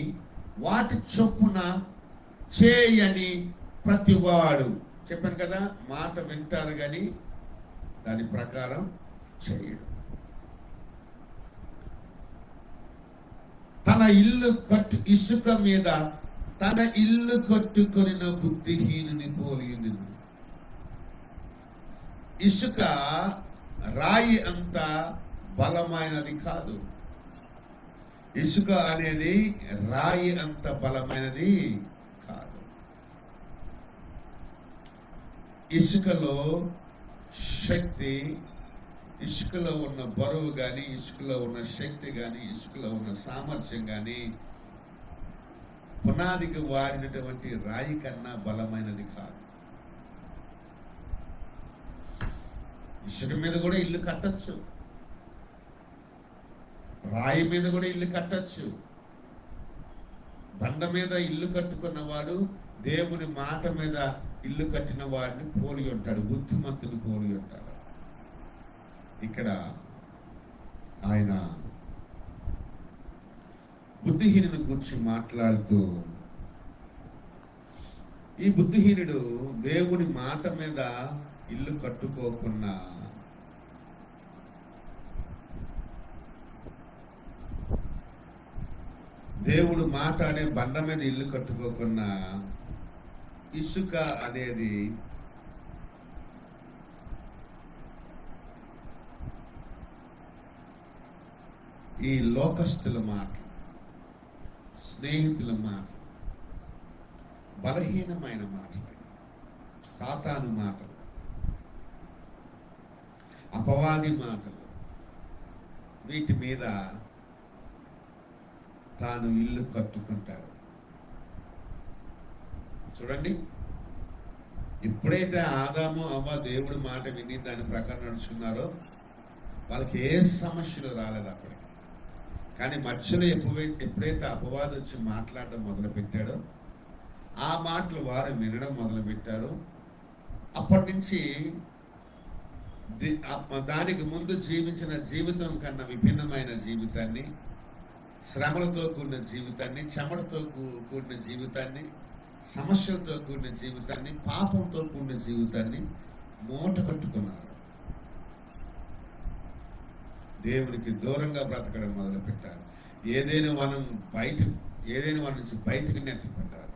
వాటి చొప్పున చేయని ప్రతివాడు. చెప్పాను కదా, మాట వింటారు కానీ దాని ప్రకారం చేయడు. తన ఇసుక మీద తన ఇల్లు కట్టుకొనిన బుద్ధిహీనుని పోలి. ఇసుక రాయి అంత బలమైనది కాదు. ఇసుక అనేది రాయి అంత బలమైనది కాదు. ఇసుకలో శక్తి, ఇసుకలో ఉన్న బరువు కానీ, ఇసుకలో ఉన్న శక్తి కానీ, ఇసుకలో ఉన్న సామర్థ్యం కానీ పునాదికి వాడినటువంటి రాయి కన్నా బలమైనది కాదు. ఇసుక మీద కూడా ఇల్లు కట్టచ్చు, రాయి మీద కూడా ఇల్లు కట్టచ్చు. బండ మీద ఇల్లు కట్టుకున్నవాడు దేవుని మాట మీద ఇల్లు కట్టిన వాడిని పోలి ఉంటాడు, బుద్ధిమంతుని పోలి ఉంటాడు. ఇక్కడ ఆయన బుద్ధిహీనుని గురించి మాట్లాడుతూ, ఈ బుద్ధిహీనుడు దేవుని మాట మీద ఇల్లు కట్టుకోకుండా దేవుడు మాట అనే బండ మీద ఇల్లు కట్టుకోకుండా ఇసుక అనేది ఈ లోకస్తుల మాట, స్నేహితుల మాట, బలహీనమైన మాటలు, సాతాను మాటలు, అపవాది మాటలు, వీటి మీద తాను ఇల్లు కట్టుకుంటాడు. చూడండి, ఎప్పుడైతే ఆదాము అవ్వ దేవుడి మాట విని దాని ప్రకారం నడుచుకున్నారో వాళ్ళకి ఏ సమస్యలు రాలేదు అప్పటికి. కానీ మధ్యలో ఎప్పుడైతే అపవాదం వచ్చి మాట్లాడడం మొదలు పెట్టాడో, ఆ మాటలు వారు వినడం మొదలు పెట్టారు. అప్పటి నుంచి దానికి ముందు జీవించిన జీవితం కన్నా విభిన్నమైన జీవితాన్ని, శ్రమలతో కూడిన జీవితాన్ని, చెమటతో కూడిన జీవితాన్ని, సమస్యలతో కూడిన జీవితాన్ని, పాపంతో కూడిన జీవితాన్ని మూట కట్టుకున్నారు. దేవునికి దూరంగా బ్రతకడం మొదలు పెట్టారు. ఏదైనా మనం నుంచి బయటకు నెట్టబడ్డారు.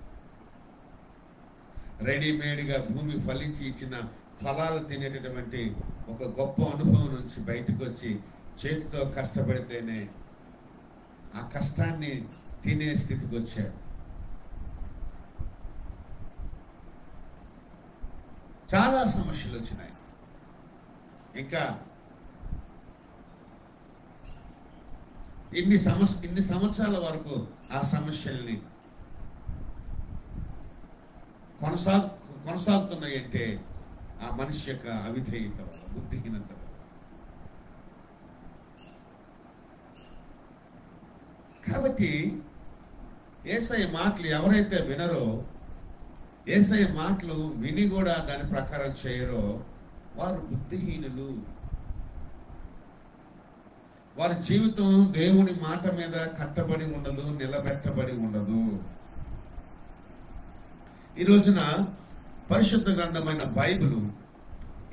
రెడీమేడ్గా భూమి ఫలించి ఇచ్చిన ఫలాలు తినేటటువంటి ఒక గొప్ప అనుభవం నుంచి బయటకు వచ్చి చేతితో కష్టపడితేనే ఆ కష్టాన్ని తినే స్థితికి వచ్చారు. చాలా సమస్యలు వచ్చినాయి. ఇంకా ఇన్ని సంవత్సరాల వరకు ఆ సమస్యల్ని కొనసాగుతున్నాయి అంటే ఆ మనిషి యొక్క అవిధేయత వల్ల, బుద్ధిహీనత వల్ల. కాబట్టి యేసయ్య మాటలు ఎవరైతే వినరో, యేసయ్య మాటలు విని కూడా దాని ప్రకారం చేయరో వారు బుద్ధిహీనులు. వారి జీవితం దేవుని మాట మీద కట్టబడి ఉండదు, నిలబెట్టబడి ఉండదు. ఈ రోజున పరిశుద్ధ గ్రంథమైన బైబిల్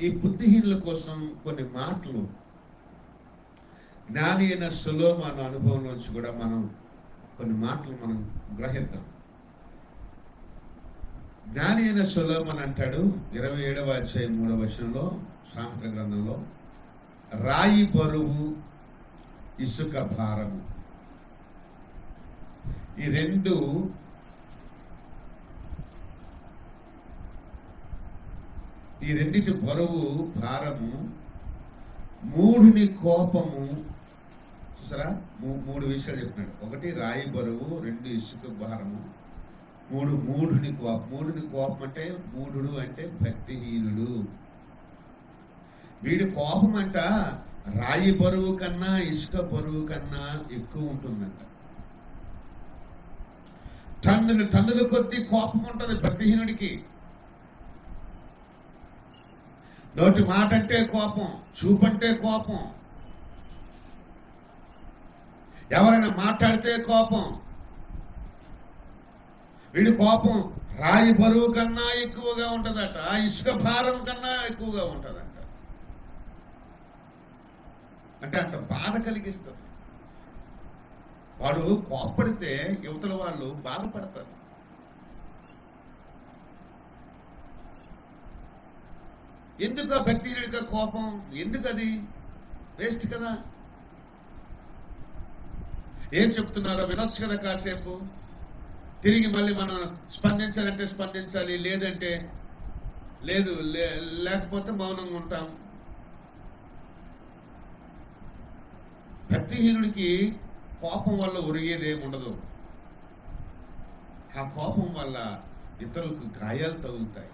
ఈ బుద్ధిహీనుల కోసం కొన్ని మాటలు, జ్ఞాని అయిన సొలొమోను అనుభవం నుంచి కూడా మనం కొన్ని మాటలు మనం గ్రహిద్దాం. జ్ఞాని అయిన సొలొమోను అంటాడు 27వ అధ్యాయం 3వ వచనంలో, సామెతల గ్రంథంలో, రాయి బరువు, ఇసుక భారము, ఈ రెండిటి బరువు భారము, మూఢుని కోపము. చూసారా, మూడు విషయాలు చెప్తున్నాడు. ఒకటి రాయి బరువు, 2 ఇసుక భారము, 3 మూఢుని కోపం. మూఢుని కోపం అంటే, మూఢుడు అంటే భక్తిహీనుడు. వీడి కోపం అంట రాయి బరువు కన్నా ఇసుక బరువు కన్నా ఎక్కువ ఉంటుందంట. టన్నుల కొద్దీ కోపం ఉంటుంది భక్తిహీనుడికి. నోటి మాట అంటే కోపం, చూపంటే కోపం, ఎవరైనా మాట్లాడితే కోపం. వీడి కోపం రాయి బరువు కన్నా ఎక్కువగా ఉంటుందట, ఇసుక భారం కన్నా ఎక్కువగా ఉంటుందంట. అంటే అంత బాధ కలిగిస్తుంది. వాడు కోపడితే యువతల వాళ్ళు బాధపడతారు. ఎందుకు ఆ భక్తిహీనుడిగా కోపం? ఎందుకు? అది వేస్ట్ కదా. ఏం చెప్తున్నారో వినొచ్చు కదా కాసేపు. తిరిగి మళ్ళీ మనం స్పందించాలంటే స్పందించాలి, లేదంటే లేదు, లేకపోతే మౌనంగా ఉంటాం. భక్తిహీనుడికి కోపం వల్ల ఒరిగేదేమి ఉండదు. ఆ కోపం వల్ల ఇతరులకు గాయాలు తగులుతాయి.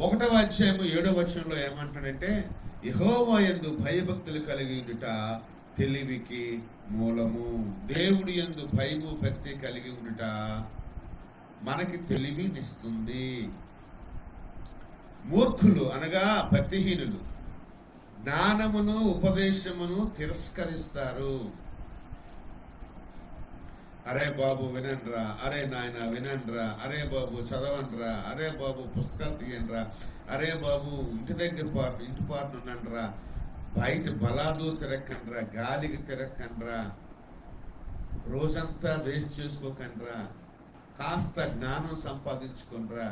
1వ అధ్యాయము 7వ వచనంలో ఏమంటాడంటే, యెహోవా యందు భయభక్తులు కలిగి ఉండుట తెలివికి మూలము. దేవుడి యందు భయము భక్తి కలిగి ఉండుట మనకి తెలివినిస్తుంది. మూర్ఖులు అనగా భక్తిహీనులు జ్ఞానమును ఉపదేశమును తిరస్కరిస్తారు. అరే బాబు వినండ్రా, అరే నాయన వినండ్రా, అరే బాబు చదవండ్రా, అరే బాబు పుస్తకాలు తీయండ్రా, అరే బాబు ఇంటి పాటు ఉండండ్రా, బయట బలాదు తిరక్కండ్రా, గాలికి తిరక్కండ్రా, రోజంతా వేస్ట్ చేసుకోకండ్రా, కాస్త జ్ఞానం సంపాదించుకోండ్రా,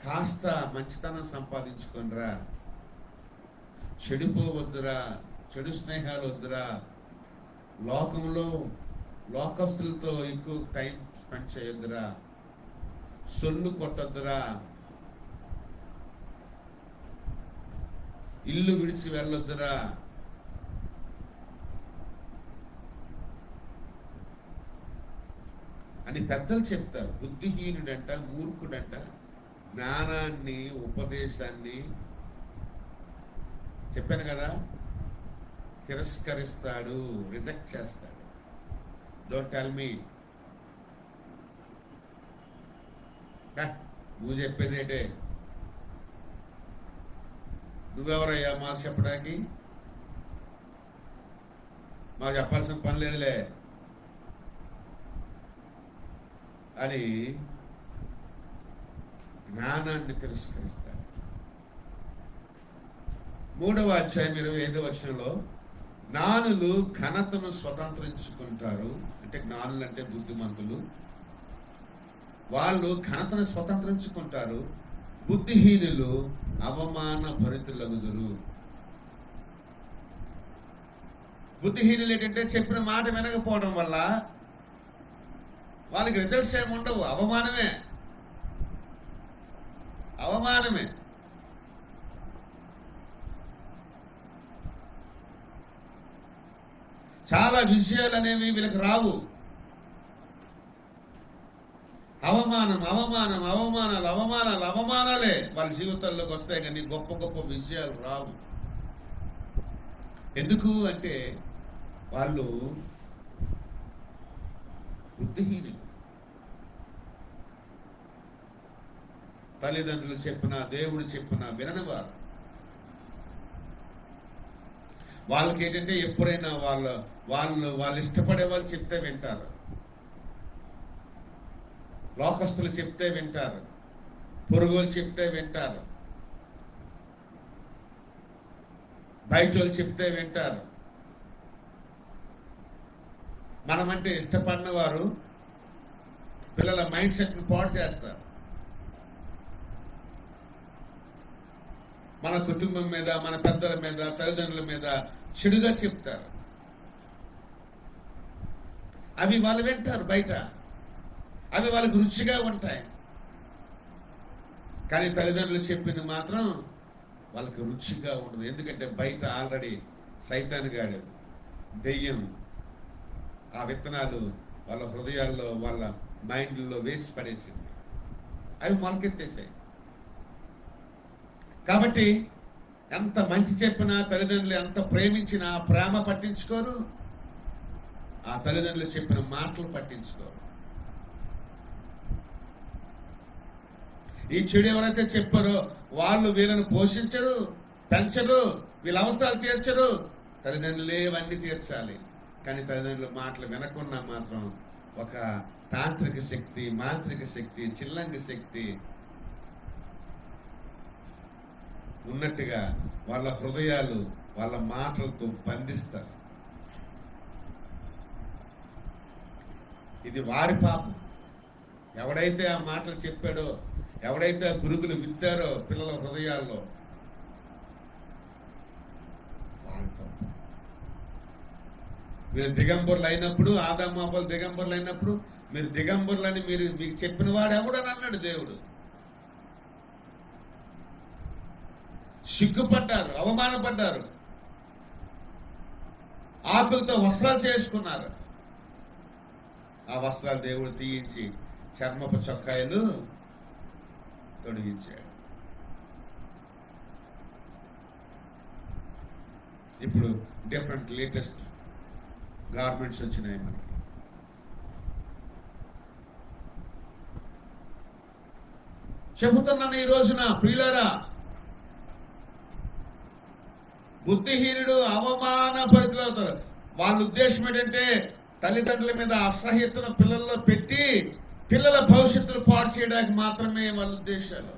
కాస్త మంచితనం సంపాదించుకోండ్రా, చెడిపోవద్దురా, చెడు స్నేహాలు వద్దురా, లోకంలో లోకస్తులతో ఎక్కువ టైం స్పెండ్ చేయొద్దురా, సొల్లు కొట్టొద్దురా, ఇల్లు విడిచి వెళ్ళొద్దురా, అని పెద్దలు చెప్తారు. బుద్ధిహీనుడంట, మూర్ఖుడంట జ్ఞానాన్ని ఉపదేశాన్ని చెప్పాను కదా తిరస్కరిస్తాడు, రిజెక్ట్ చేస్తాడు. డోంట్ టెల్ మీ, నువ్వు చెప్పేదేంటే, నువ్వెవరయ్యా మాకు చెప్పడానికి, మాకు చెప్పాల్సిన పని లేదులే అని జ్ఞానాన్ని తిరస్కరిస్తాడు. 3వ అధ్యాయం 25వ వచనంలో, జ్ఞానులు ఘనతను స్వతంత్రించుకుంటారు. అంటే జ్ఞానులు అంటే బుద్ధిమంతులు, వాళ్ళు ఘనతను స్వతంత్రించుకుంటారు. బుద్ధిహీనులు అవమాన భరితులగుదురు. బుద్ధిహీనులు ఏంటంటే చెప్పిన మాట వినకపోవడం వల్ల వాళ్ళకి రిజల్ట్స్ ఏమి ఉండవు, అవమానమే. చాలా విషయాలు అనేవి వీళ్ళకి రావు. అవమానాలే వాళ్ళ జీవితాల్లోకి వస్తాయి, కానీ గొప్ప గొప్ప విషయాలు రావు. ఎందుకు అంటే వాళ్ళు బుద్ధిహీనులు. తల్లిదండ్రులు చెప్పినా దేవుడు చెప్పినా వినని వారు. వాళ్ళకి ఏంటంటే ఎప్పుడైనా వాళ్ళు ఇష్టపడే వాళ్ళు చెప్తే వింటారు, లోకస్తులు చెప్తే వింటారు, పొరుగులు చెప్తే వింటారు, బయట వాళ్ళు చెప్తే వింటారు. మనమంటే ఇష్టపడిన వారు పిల్లల మైండ్ సెట్ని పాడు చేస్తారు. మన కుటుంబం మీద, మన పెద్దల మీద, తల్లిదండ్రుల మీద చెడుగా చెప్తారు. అవి వాళ్ళు వింటారు బయట, అవి వాళ్ళకి రుచిగా ఉంటాయి. కానీ తల్లిదండ్రులు చెప్పింది మాత్రం వాళ్ళకి రుచిగా ఉండదు. ఎందుకంటే బయట ఆల్రెడీ సైతానుగాడు, దెయ్యం ఆ విత్తనాలు వాళ్ళ హృదయాల్లో, వాళ్ళ మైండ్లో వేసి పడేసింది. అవి మొలకెత్తేసాయి. కాబట్టి ఎంత మంచి చెప్పినా, తల్లిదండ్రులు ఎంత ప్రేమించినా ప్రేమ పట్టించుకోరు, ఆ తల్లిదండ్రులు చెప్పిన మాటలు పట్టించుకోరు. ఈ చెడు ఎవరైతే చెప్పారో వాళ్ళు వీళ్ళని పోషించరు, పెంచరు, వీళ్ళ అవసరాలు తీర్చరు. తల్లిదండ్రులే ఇవన్నీ తీర్చాలి. కానీ తల్లిదండ్రుల మాటలు వినకున్నా మాత్రం ఒక తాంత్రిక శక్తి, మాంత్రిక శక్తి, చిల్లంగి శక్తి ఉన్నట్టుగా వాళ్ళ హృదయాలు వాళ్ళ మాటలతో బంధిస్తారు. ఇది వారి పాపం. ఎవడైతే ఆ మాటలు చెప్పాడో, ఎవడైతే ఆ గురుగులు విత్తారో పిల్లల హృదయాల్లో, వారి తప్పు. మీరు దిగంబరులు అయినప్పుడు, ఆదాము అవ్వలు దిగంబరులు అయినప్పుడు, మీరు దిగంబరులని మీకు చెప్పిన వాడు ఎవడని అన్నాడు దేవుడు. సిగ్గుపడ్డారు, అవమానపడ్డారు, ఆకులతో వస్త్రాలు చేసుకున్నారు. ఆ వస్త్రాలు దేవుడు తీయించి చర్మపు చొక్కాయలు తొడిగించాడు. ఇప్పుడు డిఫరెంట్ లేటెస్ట్ గార్మెంట్స్ వచ్చినాయి మనకి. చెబుతున్నాను ఈ రోజున ప్రియులారా, బుద్ధిహీనుడు అవమానపరితులవుతారు. వాళ్ళ ఉద్దేశం ఏంటంటే తల్లిదండ్రుల మీద అసహ్యతను పిల్లల్లో పెట్టి పిల్లల భవిష్యత్తును పాడు చేయడానికి మాత్రమే వాళ్ళ ఉద్దేశాలు.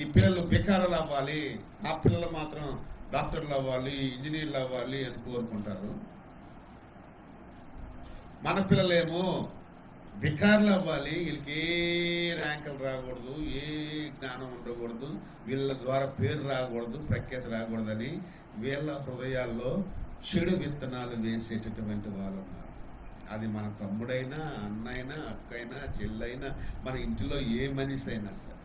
ఈ పిల్లలు బికారులు అవ్వాలి, ఆ పిల్లలు మాత్రం డాక్టర్లు అవ్వాలి, ఇంజనీర్లు అవ్వాలి అని కోరుకుంటారు. మన పిల్లలేమో బికారులు అవ్వాలి, వీళ్ళకి ఏ ర్యాంకులు రాకూడదు, ఏ జ్ఞానం ఉండకూడదు, వీళ్ళ ద్వారా పేరు రాకూడదు, ప్రఖ్యాతి రాకూడదని వీళ్ళ హృదయాల్లో చెడు విత్తనాలు వేసేటటువంటి వాళ్ళు ఉన్నారు. అది మన తమ్ముడైనా, అన్నైనా, అక్కైనా, చెల్లైనా, మన ఇంటిలో ఏ మనిషి అయినా సరే,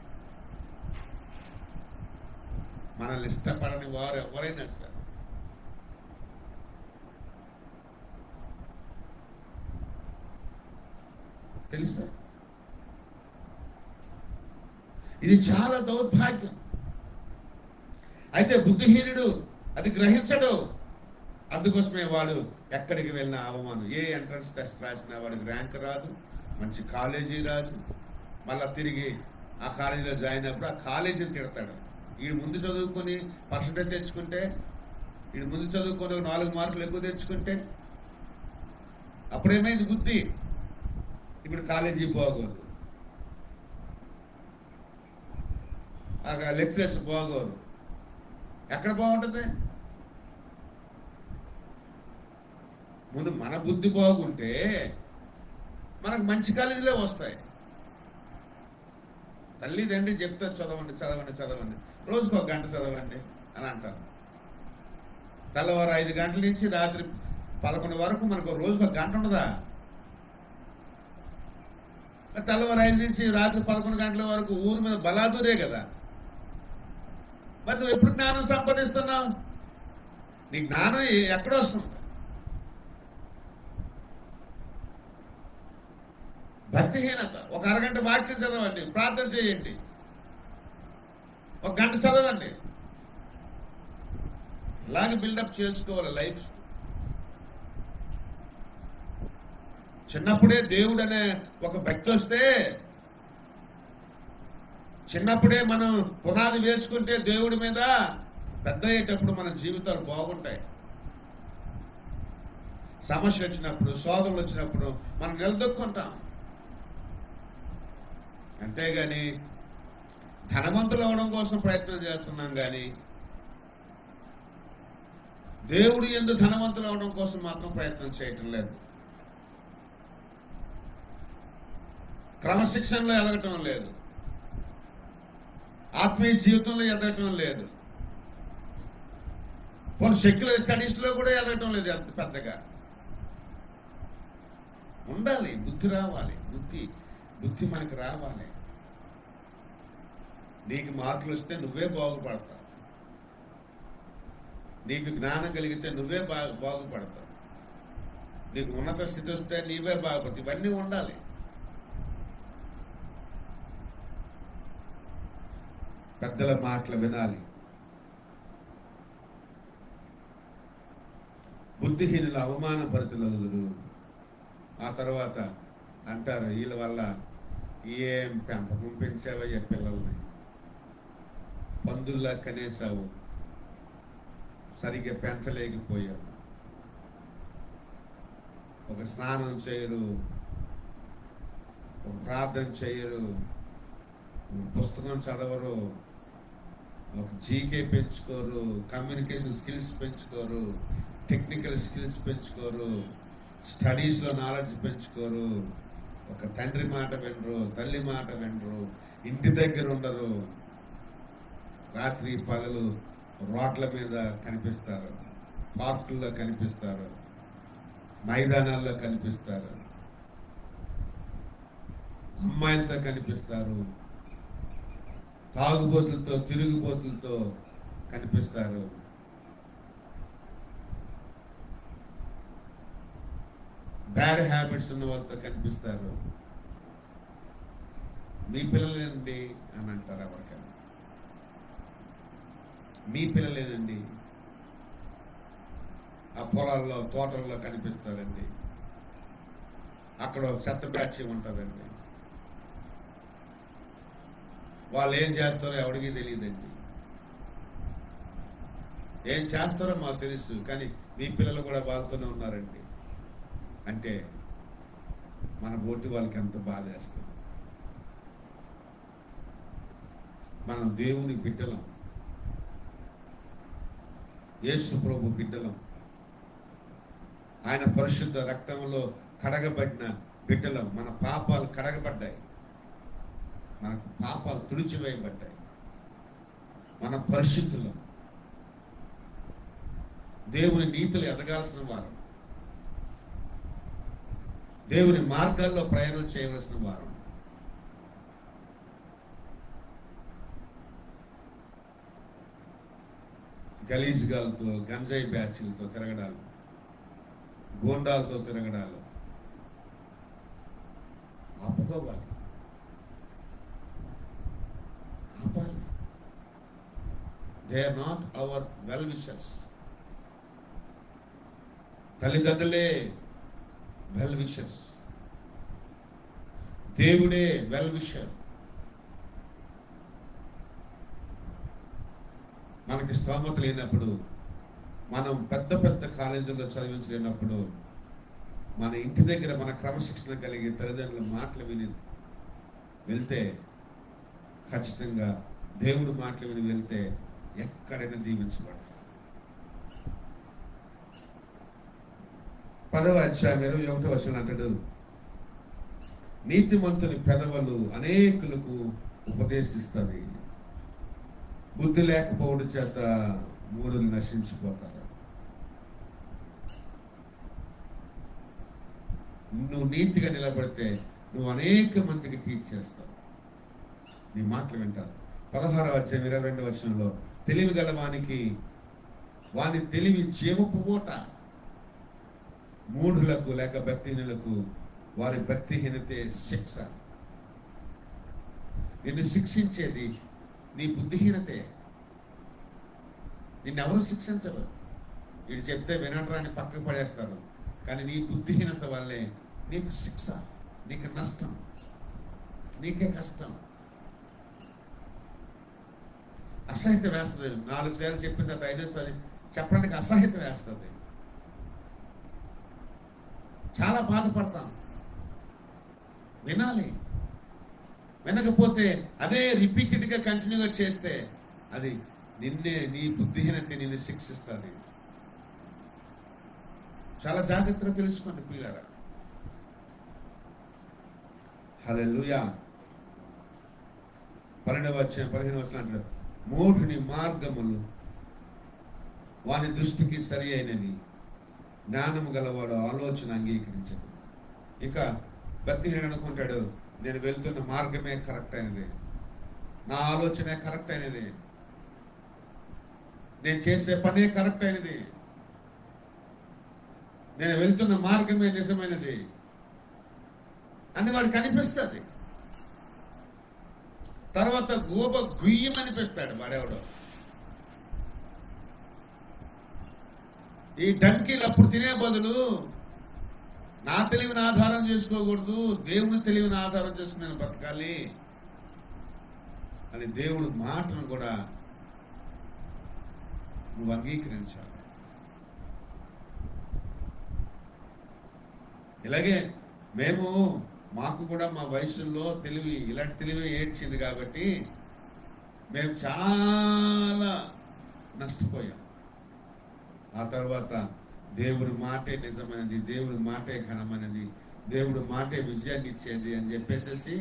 మనల్ని ఇష్టపడని వారు ఎవరైనా సరే, తెలుసా? ఇది చాలా దౌర్భాగ్యం. అయితే బుద్ధిహీనుడు అది గ్రహించడు. అందుకోసమే వాడు ఎక్కడికి వెళ్ళినా అవమానం. ఏ ఎంట్రన్స్ టెస్ట్ రాసినా వాడికి ర్యాంక్ రాదు, మంచి కాలేజీ రాదు. మళ్ళీ తిరిగి ఆ కాలేజీలో జాయిన్ అయినప్పుడు ఆ కాలేజీని తిడతాడు. వీడు ముందు చదువుకొని పర్సెంటేజ్ తెచ్చుకుంటే, వీడు ముందు చదువుకొని 4 మార్కులు ఎక్కువ తెచ్చుకుంటే అప్పుడేమైంది బుద్ధి? ఇప్పుడు కాలేజీ బాగోదు, ఆ లెక్చరర్స్ బాగోరు. ఎక్కడ బాగుంటుంది? ముందు మన బుద్ధి బాగుంటే మనకు మంచి కాలేజీలే వస్తాయి. తల్లిదండ్రి చెప్తే చదవండి చదవండి చదవండి, రోజుకు 1 గంట చదవండి అని అంటారు. తెల్లవారు 5 గంటల నుంచి రాత్రి 11 వరకు మనకు రోజుకు 1 గంట ఉండదా? తెల్లవారు 5 నుంచి రాత్రి 11 గంటల వరకు ఊరి మీద బలాదూరే కదా. మరి నువ్వు ఎప్పుడు జ్ఞానం సంపాదిస్తున్నావు? నీ జ్ఞానం ఎక్కడొస్తుంది? భక్తిహీనత. 1 అరగంట వాక్యం చదవండి, ప్రార్థన చేయండి, 1 గంట చదవండి. ఇలాగే బిల్డప్ చేసుకోవాలి లైఫ్. చిన్నప్పుడే దేవుడు అనే ఒక భక్తి వస్తే, చిన్నప్పుడే మనం పునాది వేసుకుంటే దేవుడి మీద, పెద్ద అయ్యేటప్పుడు మన జీవితాలు బాగుంటాయి. సమస్య వచ్చినప్పుడు, శోధనలు వచ్చినప్పుడు మనం నిలదొక్కుంటాం. అంతేగాని ధనవంతులు అవడం కోసం ప్రయత్నం చేస్తున్నాం, కానీ దేవుడు యందు ధనవంతులు అవడం కోసం మాత్రం ప్రయత్నం చేయటం లేదు. క్రమశిక్షణలో ఎదగటం లేదు, ఆత్మీయ జీవితంలో ఎదగటం లేదు, కొన్ని సెక్యులర్ స్టడీస్లో కూడా ఎదగటం లేదు. అంత పెద్దగా ఉండాలి, బుద్ధి రావాలి, బుద్ధి మనకు రావాలి. నీకు మార్కులు వస్తే నువ్వే బాగుపడతావు, నీకు జ్ఞానం కలిగితే నువ్వే బాగుపడతావు, నీకు ఉన్నత స్థితి వస్తే నీవే బాగుపడతావు. ఇవన్నీ ఉండాలి. పెద్దల మాటలు వినాలి. బుద్ధిహీనులు అవమానపరుతులదురు. ఆ తర్వాత అంటారు, వీళ్ళ వల్ల ఏం పెంపకం పెంచావయ్యా పిల్లల్ని, పందుల్లా కనేసావు, సరిగ్గా పెంచలేకపోయావు, ఒక స్నానం చేయరు, ఒక ప్రార్థన చేయరు, పుస్తకం చదవరు, ఒక జీకే పెంచుకోరు, కమ్యూనికేషన్ స్కిల్స్ పెంచుకోరు, టెక్నికల్ స్కిల్స్ పెంచుకోరు, స్టడీస్లో నాలెడ్జ్ పెంచుకోరు, ఒక తండ్రి మాట వినరు, తల్లి మాట వినరు, ఇంటి దగ్గర ఉండరు, రాత్రి పగలు రోడ్ల మీద కనిపిస్తారు, పార్కుల్లో కనిపిస్తారు, మైదానాల్లో కనిపిస్తారు, అమ్మాయిలతో కనిపిస్తారు, తాగుబోతులతో తిరుగుబోతులతో కనిపిస్తారు. బ్యాడ్ హ్యాబిట్స్ ఉన్న వాళ్ళతో కనిపిస్తారు. మీ పిల్లలేనండి అని అంటారు ఎవరికైనా, మీ పిల్లలేనండి, ఆ పొలాల్లో తోటల్లో కనిపిస్తారండి, అక్కడ చెత్త బ్యాచ్ ఉంటుందండి, వాళ్ళు ఏం చేస్తారో ఎవరికి తెలియదండి, ఏం చేస్తారో మాకు తెలుసు, కానీ మీ పిల్లలు కూడా వాళ్ళతోనే ఉన్నారండి అంటే మన బోటి వాళ్ళకి ఎంత బాధేస్తుంది. మనం దేవుని బిడ్డలం, యేసు ప్రభు బిడ్డలం, ఆయన పరిశుద్ధ రక్తంలో కడగబడిన బిడ్డలం. మన పాపాలు కడగబడ్డాయి, మనకు పాపాలు తుడిచివేయబడ్డాయి, మన పరిశుద్ధులం, దేవుని నీతిలో ఎదగాల్సిన వారు, దేవుని మార్గాల్లో ప్రయాణం చేయవలసిన వారు. గలీజ్గాలతో, గంజాయి బ్యాచ్లతో తిరగడాలు, గోండాలతో తిరగడాలు ఆపుకోవాలి, ఆపాలి. They are not our well wishers. తల్లిదండ్రులే వెల్ విషర్స్, దేవుడే వెల్ విషర్. మనకి స్తోమత లేనప్పుడు, మనం పెద్ద పెద్ద కాలేజీల్లో చదివించలేనప్పుడు, మన ఇంటి దగ్గర మన క్రమశిక్షణ కలిగి తల్లిదండ్రుల మాటలు విని వెళ్తే, ఖచ్చితంగా దేవుడు మాటలు విని వెళ్తే ఎక్కడైనా దీవించబడతాం. 10వ అధ్యాయం 21వ వచనం అంటాడు, నీతిమంతుని పెదవులు అనేకులకు ఉపదేశిస్తుంది, బుద్ధి లేకపోవడం చేత మూఢులు నశించిపోతారు. నువ్వు నీతిగా నిలబడితే నువ్వు అనేక మందికి టీచ్ చేస్తావు, నీ మాటలు వింటారు. 16వ అధ్యాయం 22వ వచనంలో, తెలివి గలవానికి వాని తెలివి జీవపు ఊట, మూఢులకు లేక భక్తిహీనులకు వారి భక్తిహీనతే శిక్ష. నిన్ను శిక్షించేది నీ బుద్ధిహీనతే. నిన్నెవరు శిక్షించరు, వీడు చెప్తే వినట్రాని పక్కకు పడేస్తారు, కానీ నీ బుద్ధిహీనత వల్లే నీకు శిక్ష, నీకు నష్టం, నీకే కష్టం. అసహ్యత వేస్తుంది. 4 సార్లు చెప్పిన తర్వాత 5వ చెప్పడానికి అసహ్యత వేస్తుంది. చాలా బాధపడతాం. వినాలి. వినకపోతే అదే రిపీటెడ్గా కంటిన్యూగా చేస్తే అది నిన్నే, నీ బుద్ధిహీనత నిన్ను శిక్షిస్తుంది. చాలా జాగ్రత్తగా తెలుసుకోండి పిల్లరా. హల్లెలూయా. 15 అంటాడు, మూఢుని మార్గములు వాని దృష్టికి సరి అయినవి, జ్ఞానము గలవాడు ఆలోచన అంగీకరించడు. ఇక భక్తిహీనుడు అనుకుంటాడు, నేను వెళ్తున్న మార్గమే కరెక్ట్ అయినది, నా ఆలోచనే కరెక్ట్ అయినది, నేను చేసే పనే కరెక్ట్ అయినది, నేను వెళ్తున్న మార్గమే నిజమైనది అని వాడికి అనిపిస్తుంది. తర్వాత గోబ గుయ్యమనిపిస్తాడు వాడెవడో. ఈ డంకీలు అప్పుడు తినే బదులు నా తెలివిని ఆధారం చేసుకోకూడదు, దేవుని తెలివిని ఆధారం చేసుకుని నేను బతకాలి అని దేవుడు మాటను కూడా నువ్వు అంగీకరించాలి. ఇలాగే మాకు కూడా మా వయసులో ఇలాంటి తెలివి ఏడ్చింది కాబట్టి మేము చాలా నష్టపోయాం. ఆ తర్వాత దేవుడి మాటే నిజమైనది, దేవుడి మాటే ఘనమైనది, దేవుడి మాటే విజయాన్ని ఇచ్చేది అని చెప్పేసి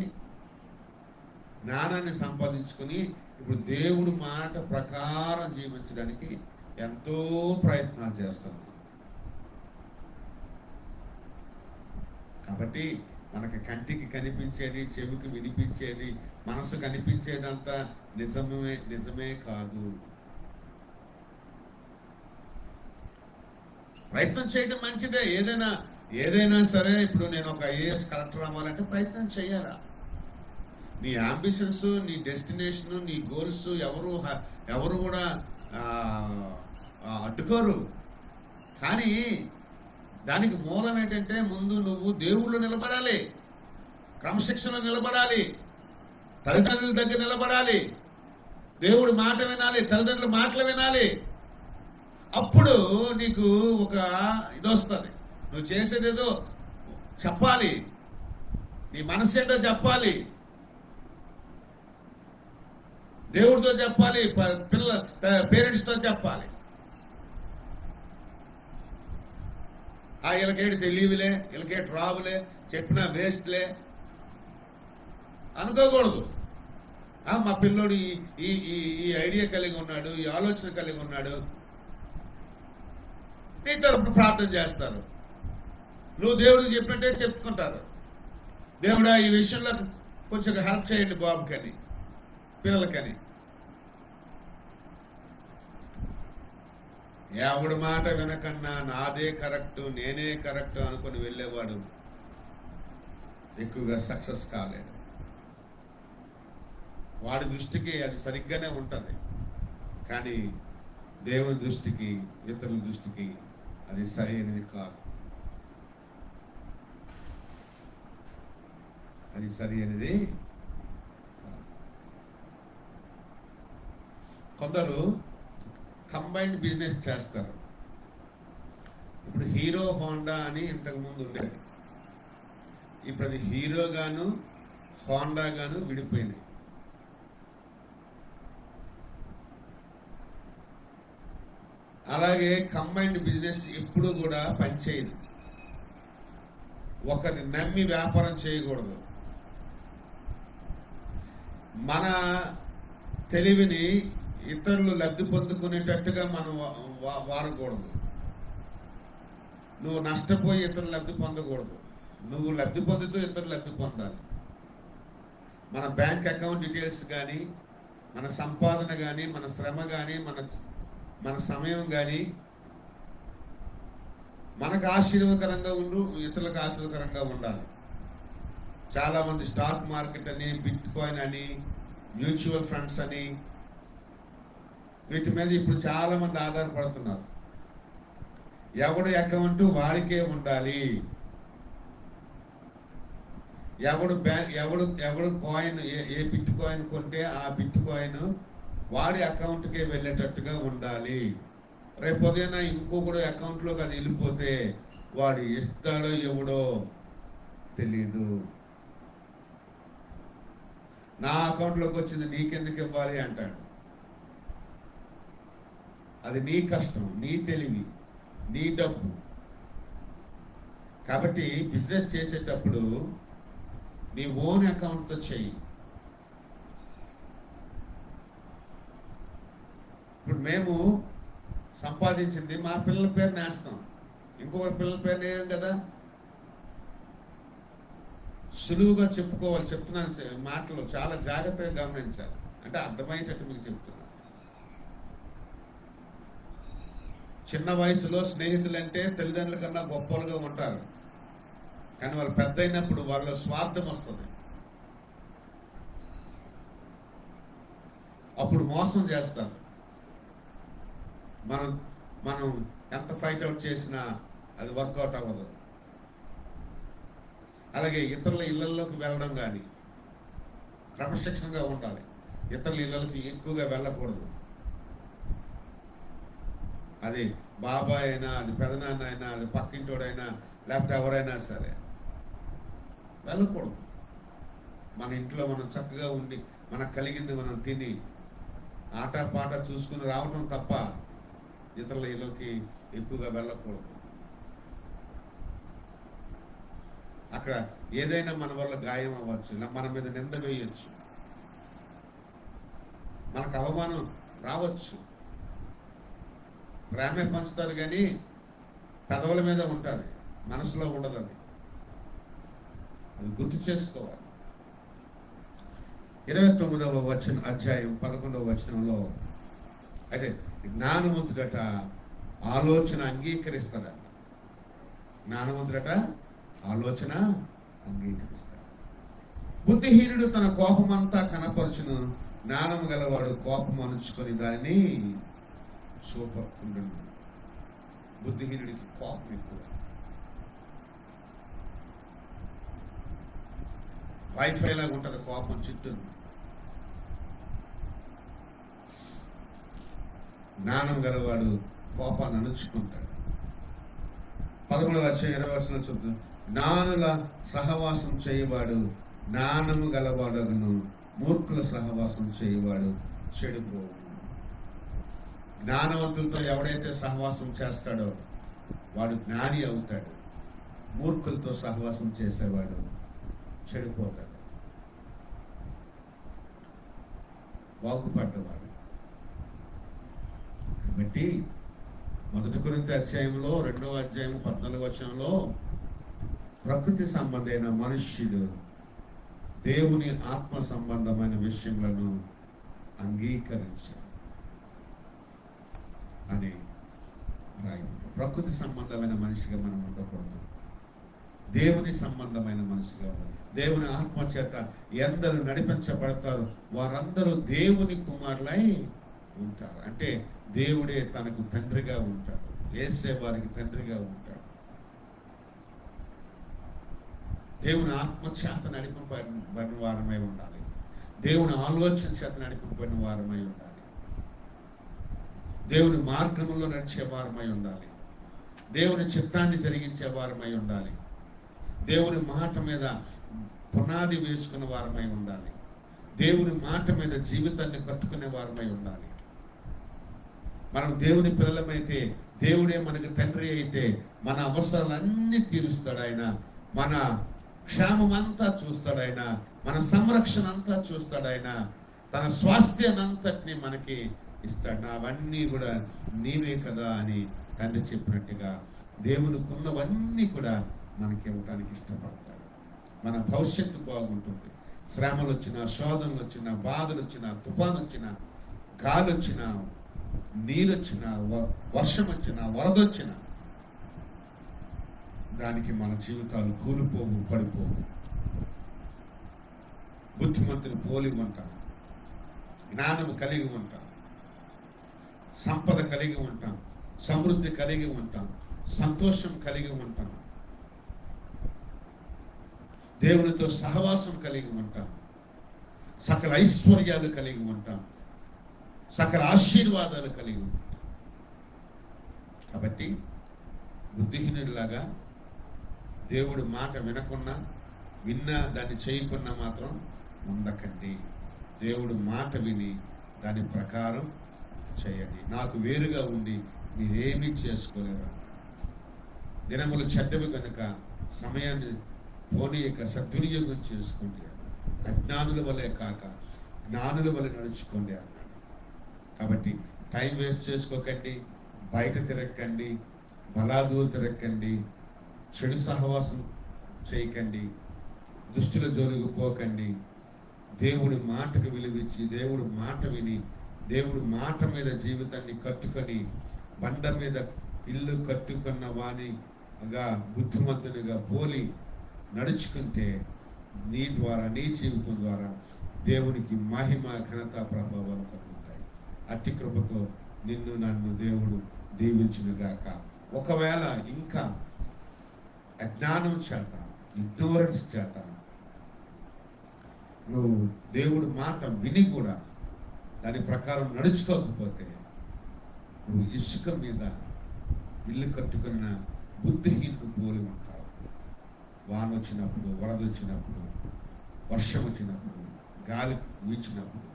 జ్ఞానాన్ని సంపాదించుకుని ఇప్పుడు దేవుడి మాట ప్రకారం జీవించడానికి ఎంతో ప్రయత్నాలు చేస్తున్నాం. కాబట్టి మనకి కంటికి కనిపించేది, చెవికి వినిపించేది, మనసు కనిపించేదంతా నిజమే కాదు. ప్రయత్నం చేయడం మంచిదే. ఏదైనా సరే, ఇప్పుడు నేను ఒక IAS కలెక్టర్ అవ్వాలంటే ప్రయత్నం చేయాలా. నీ అంబిషన్స్, నీ డెస్టినేషన్, నీ గోల్స్ ఎవరు కూడా అడ్డుకోరు. కానీ దానికి మూలం ఏంటంటే ముందు నువ్వు దేవుళ్ళు నిలబడాలి, క్రమశిక్షణ నిలబడాలి, తల్లిదండ్రుల దగ్గర నిలబడాలి, దేవుడి మాట వినాలి, తల్లిదండ్రుల మాటలు వినాలి. అప్పుడు నీకు ఒక ఇది వస్తుంది. నువ్వు చేసేదేదో చెప్పాలి, నీ మనసు ఏంటో చెప్పాలి, దేవుడితో చెప్పాలి, పేరెంట్స్తో చెప్పాలి. వీళ్ళకేటి తెలియలే, వీళ్ళకేటి రావులే, చెప్పినా వేస్ట్లే అనుకోకూడదు. మా పిల్లోడు ఈ ఐడియా కలిగి ఉన్నాడు, ఈ ఆలోచన కలిగి ఉన్నాడు, నీ తరపున ప్రార్థన చేస్తారు. నువ్వు దేవుడికి చెప్పినట్టే చెప్పుకుంటారు. దేవుడా ఈ విషయంలో కొంచెం హెల్ప్ చేయండి బాబుకని, పిల్లలకని. ఎవడి మాట వినకన్నా నాదే కరెక్ట్, నేనే కరెక్ట్ అనుకుని వెళ్ళేవాడు ఎక్కువగా సక్సెస్ కాలేడు. వాడి దృష్టికి అది సరిగ్గానే ఉంటుంది, కానీ దేవుని దృష్టికి, ఇతరుల దృష్టికి అది సరైనది కాదు. అది సరైనది కాదు. కొందరు కంబైన్డ్ బిజినెస్ చేస్తారు. ఇప్పుడు హీరో హోండా అని ఇంతకుముందు ఉండేది, ఇప్పుడు అది హీరో గాను హోండా గాను విడిపోయినాయి. అలాగే కంబైన్డ్ బిజినెస్ ఎప్పుడు కూడా పనిచేయదు. ఒకరిని నమ్మి వ్యాపారం చేయకూడదు. మన తెలివిని ఇతరులు లబ్ధి పొందుకునేటట్టుగా మనం వాడకూడదు. నువ్వు నష్టపోయి ఇతరులు లబ్ధి పొందకూడదు. నువ్వు లబ్ధి పొందుతూ ఇతరులు లబ్ధి పొందాలి. మన బ్యాంక్ అకౌంట్ డీటెయిల్స్ కానీ, మన సంపాదన కానీ, మన శ్రమ కానీ, మన సమయం కానీ మనకు ఆశీర్వకరంగా ఉండు, ఇతరులకు ఆశీర్వకరంగా ఉండాలి. చాలామంది స్టాక్ మార్కెట్ అని, బిట్ కాయిన్ అని, మ్యూచువల్ ఫండ్స్ అని, వీటి మీద ఇప్పుడు చాలామంది ఆధారపడుతున్నారు. ఎవడి అకౌంట్ వాడికే ఉండాలి. ఎవడు కాయిన్ ఏ బిట్ కాయిన్ కొంటే ఆ బిట్ కాయిన్ వాడి అకౌంట్కే వెళ్ళేటట్టుగా ఉండాలి. రేపు ఉదయం ఇంకొకడు అకౌంట్లోకి అది వెళ్ళిపోతే వాడు ఇస్తాడో ఎవడో తెలీదు. నా అకౌంట్లోకి వచ్చింది నీకెందుకు ఇవ్వాలి అంటాడు. అది నీ కష్టం, నీ తెలివి, నీ డబ్బు. కాబట్టి బిజినెస్ చేసేటప్పుడు నీ ఓన్ అకౌంట్తో చెయ్యి. ఇప్పుడు మేము సంపాదించింది మా పిల్లల పేరు నేస్తాం, ఇంకొకరి పిల్లల పేరు నేయం కదా. సులువుగా చెప్పుకోవాలి. చెప్తున్నాను మాటలు చాలా జాగ్రత్తగా గమనించాలి, అంటే అర్థమయ్యేటట్టు మీకు చెప్తున్నాను. చిన్న వయసులో స్నేహితులంటే తల్లిదండ్రుల కన్నా గొప్పలుగా ఉంటారు, కానీ వాళ్ళు పెద్ద అయినప్పుడు వాళ్ళ స్వార్థం వస్తుంది. అప్పుడు మోసం చేస్తారు. మనం ఎంత ఫైట్ అవుట్ చేసినా అది వర్కౌట్ అవ్వదు. అలాగే ఇతరుల ఇళ్లలోకి వెళ్ళడం కానీ క్రమశిక్షణగా ఉండాలి. ఇతరుల ఇళ్లకి ఎక్కువగా వెళ్ళకూడదు. అది బాబాయ్ అయినా, అది పెదనాన్న అయినా, అది పక్కింటోడైనా, లేకపోతే ఎవరైనా సరే వెళ్ళకూడదు. మన ఇంట్లో మనం చక్కగా ఉండి మనకు కలిగింది మనం తిని ఆట పాట చూసుకుని రావటం తప్ప ఇతరుల ఇళ్ళకి ఎక్కువగా వెళ్ళకూడదు. అక్కడ ఏదైనా మన వల్ల గాయం అవ్వచ్చు, మన మీద నింద వేయచ్చు, మనకు అవమానం రావచ్చు. ప్రేమే పంచుతారు కానీ పెదవుల మీద ఉంటుంది, మనసులో ఉండదు. అది గుర్తు చేసుకోవాలి. 29వ అధ్యాయం 11వ వచనంలో అయితే జ్ఞానవంతుడట ఆలోచన అంగీకరిస్తాడట. జ్ఞానవంతుడట ఆలోచన అంగీకరిస్తాడు. బుద్ధిహీనుడు తన కోపమంతా కనపరచును, జ్ఞానము గలవాడు కోపం అణుచుకొని దానిని చూపకుండును. బుద్ధిహీనుడికి కోపం ఎక్కువ. వైఫై లాగా ఉంటుంది కోపం చుట్టూ. జ్ఞానం గలవాడు కోపాన్ని అణుచుకుంటాడు. 11వ అధ్యాయం 20వ వచనంలో చెప్తుంది, జ్ఞానుల సహవాసం చేయవాడు జ్ఞానము గలవాడును, మూర్ఖుల సహవాసం చేయవాడు చెడిపోవు. జ్ఞానవంతులతో ఎవడైతే సహవాసం చేస్తాడో వాడు జ్ఞాని అవుతాడు. మూర్ఖులతో సహవాసం చేసేవాడు చెడిపోతాడు, బాగుపడ్డవాడు. కాబట్టి 1 కొరింథీ అధ్యాయంలో 2వ అధ్యాయం 14వ వచనంలో ప్రకృతి సంబంధమైన మనుష్యుడు దేవుని ఆత్మ సంబంధమైన విషయములను అంగీకరించాడు అని రాయబడింది. ప్రకృతి సంబంధమైన మనిషిగా మనం ఉండకూడదు, దేవుని సంబంధమైన మనిషిగా ఉండాలి. దేవుని ఆత్మ చేత ఎందరు నడిపించబడతారు వారందరూ దేవుని కుమారులై ఉంటారు. అంటే దేవుడే తనకు తండ్రిగా ఉంటాడు, యేసే వారికి తండ్రిగా ఉంటాడు. దేవుని ఆత్మ చేత నడిపింపబడిన వారమై ఉండాలి, దేవుని ఆలోచన చేత నడిపింపబడిన వారమై ఉండాలి, దేవుని మార్గంలో నడిచే వారమై ఉండాలి, దేవుని చిత్తాన్ని జరిగించే వారమై ఉండాలి, దేవుని మాట మీద పునాది వేసుకున్న వారమై ఉండాలి, దేవుని మాట మీద జీవితాన్ని కట్టుకునే వారమై ఉండాలి. మనం దేవుని పిల్లలమైతే, దేవుడే మనకు తండ్రి అయితే మన అవసరాలన్నీ తీరుస్తాడు ఆయన, మన క్షేమం అంతా చూస్తాడు ఆయన, మన సంరక్షణ అంతా చూస్తాడు ఆయన, తన స్వాస్థ్యాన్ని అంతటినీ మనకి ఇస్తాడు. అవన్నీ కూడా నీవే కదా అని తండ్రి చెప్పినట్టుగా దేవునికి ఉన్నవన్నీ కూడా మనకి ఇవ్వడానికి ఇష్టపడతాడు. మన భవిష్యత్తు బాగుంటుంది. శ్రమలు వచ్చినా, శోధనలు వచ్చినా, బాధలు వచ్చినా, తుఫాను వచ్చినా, గాలి వచ్చినా, నీరు వచ్చినా, వర్షం వచ్చినా, వరద వచ్చినా దానికి మన జీవితాలు కూలిపోవు, పడిపోవు. బుద్ధిమంతులు పోలి ఉంటాం, జ్ఞానము కలిగి ఉంటాం, సంపద కలిగి ఉంటాం, సమృద్ధి కలిగి ఉంటాం, సంతోషం కలిగి ఉంటాం. దేవునితో సహవాసం కలిగి ఉంటాం, సకల ఐశ్వర్యాలు కలిగి ఉంటాం, సకల ఆశీర్వాదాలు కలిగి ఉంటాం. కాబట్టి బుద్ధిహీనుడిలాగా దేవుడు మాట విన్నా దాన్ని చేయకున్నా మాత్రం ఉండకండి. దేవుడు మాట విని దాని ప్రకారం చేయండి. నాకు వేరుగా ఉండి మీరేమీ చేసుకోలేరు. దినములు చెడ్డవి కనుక సమయాన్ని పోనీయక సద్వినియోగం చేసుకోండి. అజ్ఞానుల వలె కాక జ్ఞానుల వలె నడుచుకోండి అన్నాడు. కాబట్టి టైం వేస్ట్ చేసుకోకండి, బయట తిరగకండి, బలాదూరు తిరగకండి, చెడు సహవాసం చేయకండి, దుష్టుల జోలికి పోకండి. దేవుడి మాటకు విలువిచ్చి దేవుడి మాట విని దేవుడి మాట మీద జీవితాన్ని కట్టుకొని బండ మీద ఇల్లు కట్టుకున్న వానిగా బుద్ధిమంతునిగా పోలి నడుచుకుంటే నీ ద్వారా నీ జీవితం ద్వారా దేవునికి మహిమ ఘనత ప్రభావాలు కలుగుతాయి. అట్టి కృపతో నిన్ను నన్ను దేవుడు దీవించునుగాక. ఒకవేళ ఇంకా అజ్ఞానం చేత ఇగ్నోరెన్స్ చేత నువ్వు దేవుడి మాట విని కూడా దాని ప్రకారం నడుచుకోకపోతే నువ్వు ఇసుక మీద ఇల్లు కట్టుకున్న బుద్ధిహీనుడు పోలి ఉంటావు. వాన వచ్చినప్పుడు, వరద వచ్చినప్పుడు, వర్షం వచ్చినప్పుడు, గాలి వీచినప్పుడు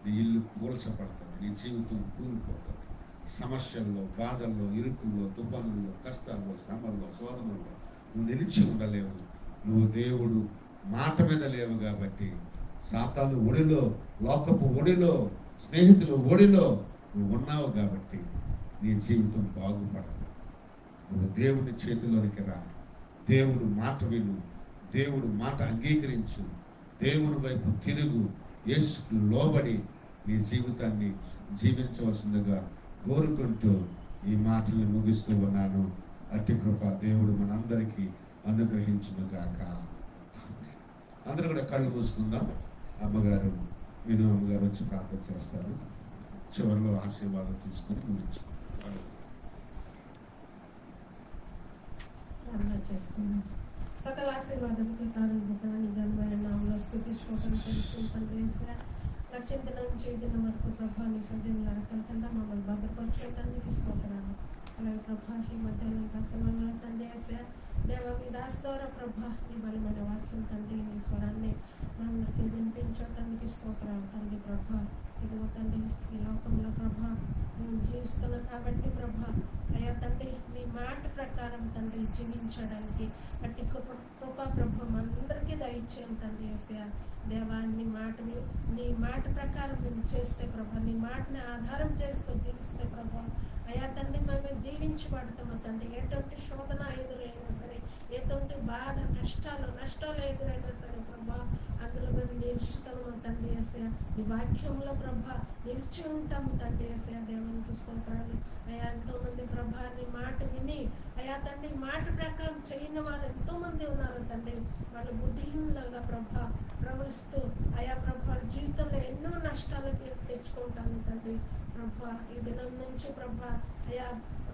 నీ ఇల్లు కూల్చబడుతుంది, నీ జీవితం కూలిపోతుంది. సమస్యల్లో, బాధల్లో, ఇరుకుల్లో, తుఫానుల్లో, కష్టాల్లో, శ్రమల్లో, శోధనల్లో నువ్వు నిలిచి ఉండలేవు. నువ్వు దేవుడు మాట మీద లేవు కాబట్టి సాతాను ఒడిలో, లోకపు ఒడిలో, స్నేహితుల ఒడిలో నువ్వు ఉన్నావు కాబట్టి నీ జీవితం బాగుపడదు. నువ్వు దేవుని చేతిలోనికి రా, దేవుడు మాట విను, దేవుడు మాట అంగీకరించు, దేవుని వైపు తిరుగు, యేసుకు లోబడి నీ జీవితాన్ని జీవించవలసిందిగా కోరుకుంటూ ఈ మాటలను ముగిస్తూ ఉన్నాను. అట్టి కృప దేవుడు మనందరికీ అనుగ్రహించునుగాక. అందరూ కూడా కళ్ళు మూసుకుందాం. అమ్మగారు వచ్చి ప్రార్థన చేస్తారు. చివరిలో ఆశీర్వాదం తీసుకుని ముగించుకుంటారు. సకల ఆశీర్వాదానికి కారణాన్ని ఘనమైన నామములో స్తుతించుకోవడం తెలుసుకుంటాను. రక్షించిన నుంచి దిన వరకు ప్రభాని సజీవుల రకంత మమ్మల్ని భద్రపరచడానికి స్తోత్రాలు. అలాగే ప్రభా ఈ మధ్యాహ్నం కాసంలో తండ్రి వేసా దేవ మీ దాస్ ద్వారా ప్రభా ఈ బలమైన వాక్యం తండ్రి నీ స్వరాన్ని మనందరికీ వినిపించడానికి స్తోత్రాలు తండ్రి. ప్రభా ఇదిగో తండ్రి ఈ లోకంలో ప్రభా మేము జీవిస్తున్నాం కాబట్టి ప్రభా అయ్యా తండ్రి మీ మాట ప్రకారం తండ్రి జీవించడానికి అట్టి కృపా ప్రభా మనందరికీ దయచేయం తండ్రి వేసా దేవా నీ మాట ప్రకారం మేము చేస్తే ప్రభా నీ మాటని ఆధారం చేసుకొని జీవిస్తే ప్రభా అయ్యా తండ్రి మేము దీవించబడతాము తండ్రి. ఎటువంటి శోధన ఎదురైనా సరే, ఎటువంటి బాధ నష్టాలు ఎదురైనా సరే ప్రభా అందులో మేము నిలిచితాము తండ్రి వేసా. నీ వాక్యంలో ప్రభా నిలిచి ఉంటాము తండ్రి వేసా. దేవునికి స్తోత్రాలు. అయ్యా ఎంతో మంది ప్రభా నీ మాట విని అయ్యా తండ్రి మాట ప్రకారం చేయని వారు ఎంతో మంది ఉన్నారు తండ్రి. వాళ్ళు బుద్ధిహీనులుగా ప్రభా ప్రవహిస్తూ అయా ప్రభా జీవితంలో ఎన్నో నష్టాలు తెచ్చుకుంటాను తండ్రి. ప్రభా ఈ దినం నుంచి ప్రభా అయా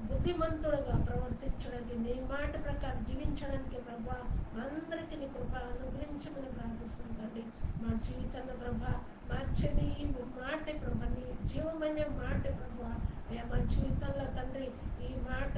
బుద్ధిమంతుడుగా ప్రవర్తించడానికి నీ మాట ప్రకారం జీవించడానికి ప్రభా అందరికీ నీ కృప అనుగ్రహించమని ప్రార్థిస్తుందండి. మా జీవితాన్ని ప్రభా మార్చేది ఈ మాటే ప్రభా, నీ జీవమైన మాటే ప్రభా. అయ్యా మా జీవితంలో తండ్రి ఈ మాట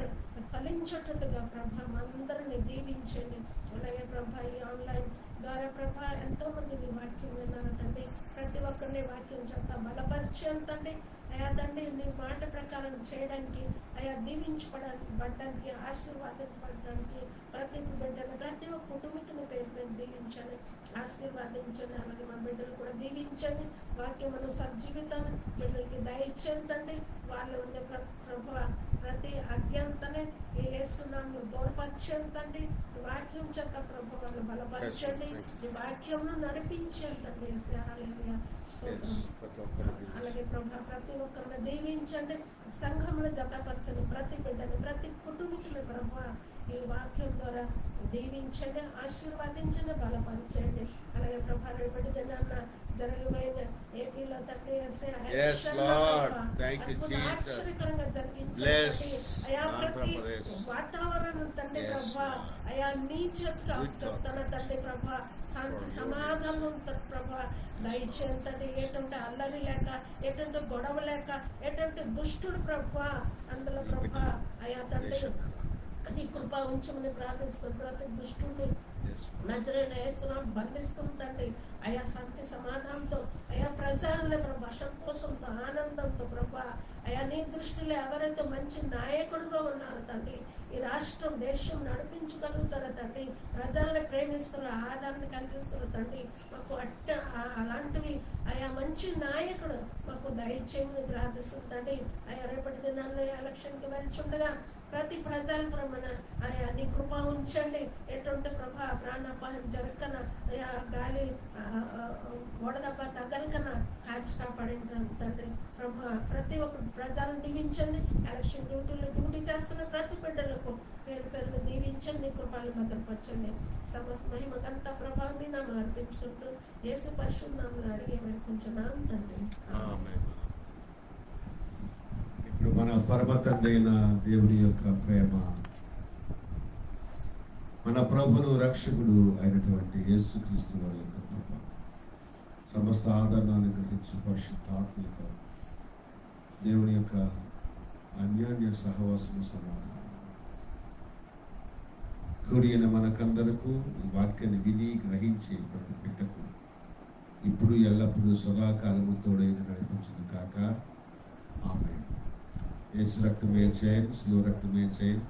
ఫలించేటట్టుగా ప్రభా అందరినీ దీవించండి. అలాగే ప్రభా ఈ ఆన్లైన్ ద్వారా ప్రభా ఎంతో మంది నీ వాక్యం విన్నారు తండ్రి. ప్రతి ఒక్కరిని వాక్యం చేత బలపరిచాను తండ్రి. అయా తండ్రి నీ మాట ప్రకారం చేయడానికి అయా దీవించబడడానికి ఆశీర్వాదించబడడానికి ప్రతి బిడ్డను ప్రతి ఒక్క కుటుంబికుని పేరు మీద దీవించండి, ఆశీర్వాదించండి. అలాగే మా బిడ్డలు కూడా దీవించండి. వాక్యమును సజ్జీవితాన్ని బిడ్డలకి దయచేయండి. వాళ్ళు ఉండే ప్రభు ప్రతి అజ్ఞానతనే యేసునామములో దూరపరచండి. వాక్యం చేత ప్రభు వాళ్ళు బలపరచండి, ఈ వాక్యంను నడిపించండి. అలాగే ప్రభు ప్రతి ఒక్కరిని దీవించండి, సంఘంలో జతపరచండి. ప్రతి బిడ్డని ప్రతి కుటుంబీకుని ప్రభు ఈ వాక్యం ద్వారా దీవించండి, ఆశీర్వదించండి, బలపరచండి. అలాగే ప్రభా రేపటి దినాన్న జరగబోయిన ఏపీలో తండ్రి Yes, Lord. Thank you, Jesus. ఆశ్చర్యకరంగా జరిగించండి. Bless అయా ప్రతి Andhra Pradesh. వాతావరణం తండ్రి Yes, ప్రభా Lord. అయా నీ చేతికి Good God. తన తండ్రి ప్రభా శాంతి For your సమాధానం ప్రభా దయచేయండి. ఏంటంటే అల్లరి లేక, ఏంటంటే గొడవ లేక, ఏంటంటే దుష్టుడు ప్రభా అందులో ప్రభా అయా తండ్రి నీ కృప ఉంచమని ప్రార్థిస్తుంది. ప్రతి దుష్టుడిని Yes, Lord. నజరేయుడైన యేసునామమున బంధిస్తుందండి. అయా శాంతి సమాధానంతో, అయా ప్రజల్ని ప్రభా సంతోషంతో, ఆనందంతో ప్రభా అయా నీ దృష్టిలో ఎవరైతే మంచి నాయకుడుగా ఉన్నారు తండ్రి, ఈ రాష్ట్రం దేశం నడిపించగలుగుతారు తండ్రి, ప్రజల్ని ప్రేమిస్తారు, ఆదరణ కలిగిస్తారు తండ్రి, మాకు అలాంటివి అయా మంచి నాయకుడు మాకు దయచేయమని ప్రార్థిస్తుందండి. అయా రేపటి దినాల్లో ఎలక్షన్కి వెళ్తుండగా ప్రతి ప్రజల ప్రమాణ అయా నీ కృప ఉంచండి. ఎటువంటి ప్రభా ప్రాణాపాయం జరగకన, అయా గాలి వడదెబ్బ తగలకన కాచి కాపాడింది తండ్రి ప్రభా. ప్రతి ఒక్క ప్రజలను దీవించండి. ఎలక్షన్ డ్యూటీ చేస్తున్న ప్రతి బిడ్డలకు పేరు పేరును దీవించండి, నీ కృపలు భద్రపరచండి. సమస్త మహిమకంతా ప్రభావం మీద అర్పించుకుంటూ యేసు పరిశుద్ధ నామములో అడిగి వేడుకుంటున్నాం తండ్రి. ఆమేన్. ఇప్పుడు మన పరమ తండ్రి అయిన దేవుని యొక్క ప్రేమ, మన ప్రభును రక్షకుడు అయినటువంటి యేసుక్రీస్తు వారి యొక్క కృప, సమస్త ఆదరణాన్ని గ్రహించి పరిశుద్ధాత్మ యొక్క దేవుని యొక్క అన్యోన్య సహవాసము సమాధానం కూడి అయిన మనకందరకు ఈ వాక్యాన్ని విని గ్రహించి ప్రతి బిడ్డకు ఇప్పుడు ఎల్లప్పుడూ సదాకాలము తోడైన నడిపించును కాక. ఆమేన్. యేసు రక్తమే జయం, స్లో రక్తమే జయం.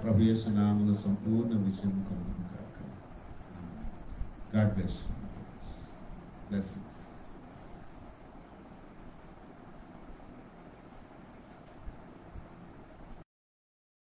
ప్రభు యేసు నామములో సంపూర్ణ విజయం కలుగును కాక. Amen. God bless you. Blessings.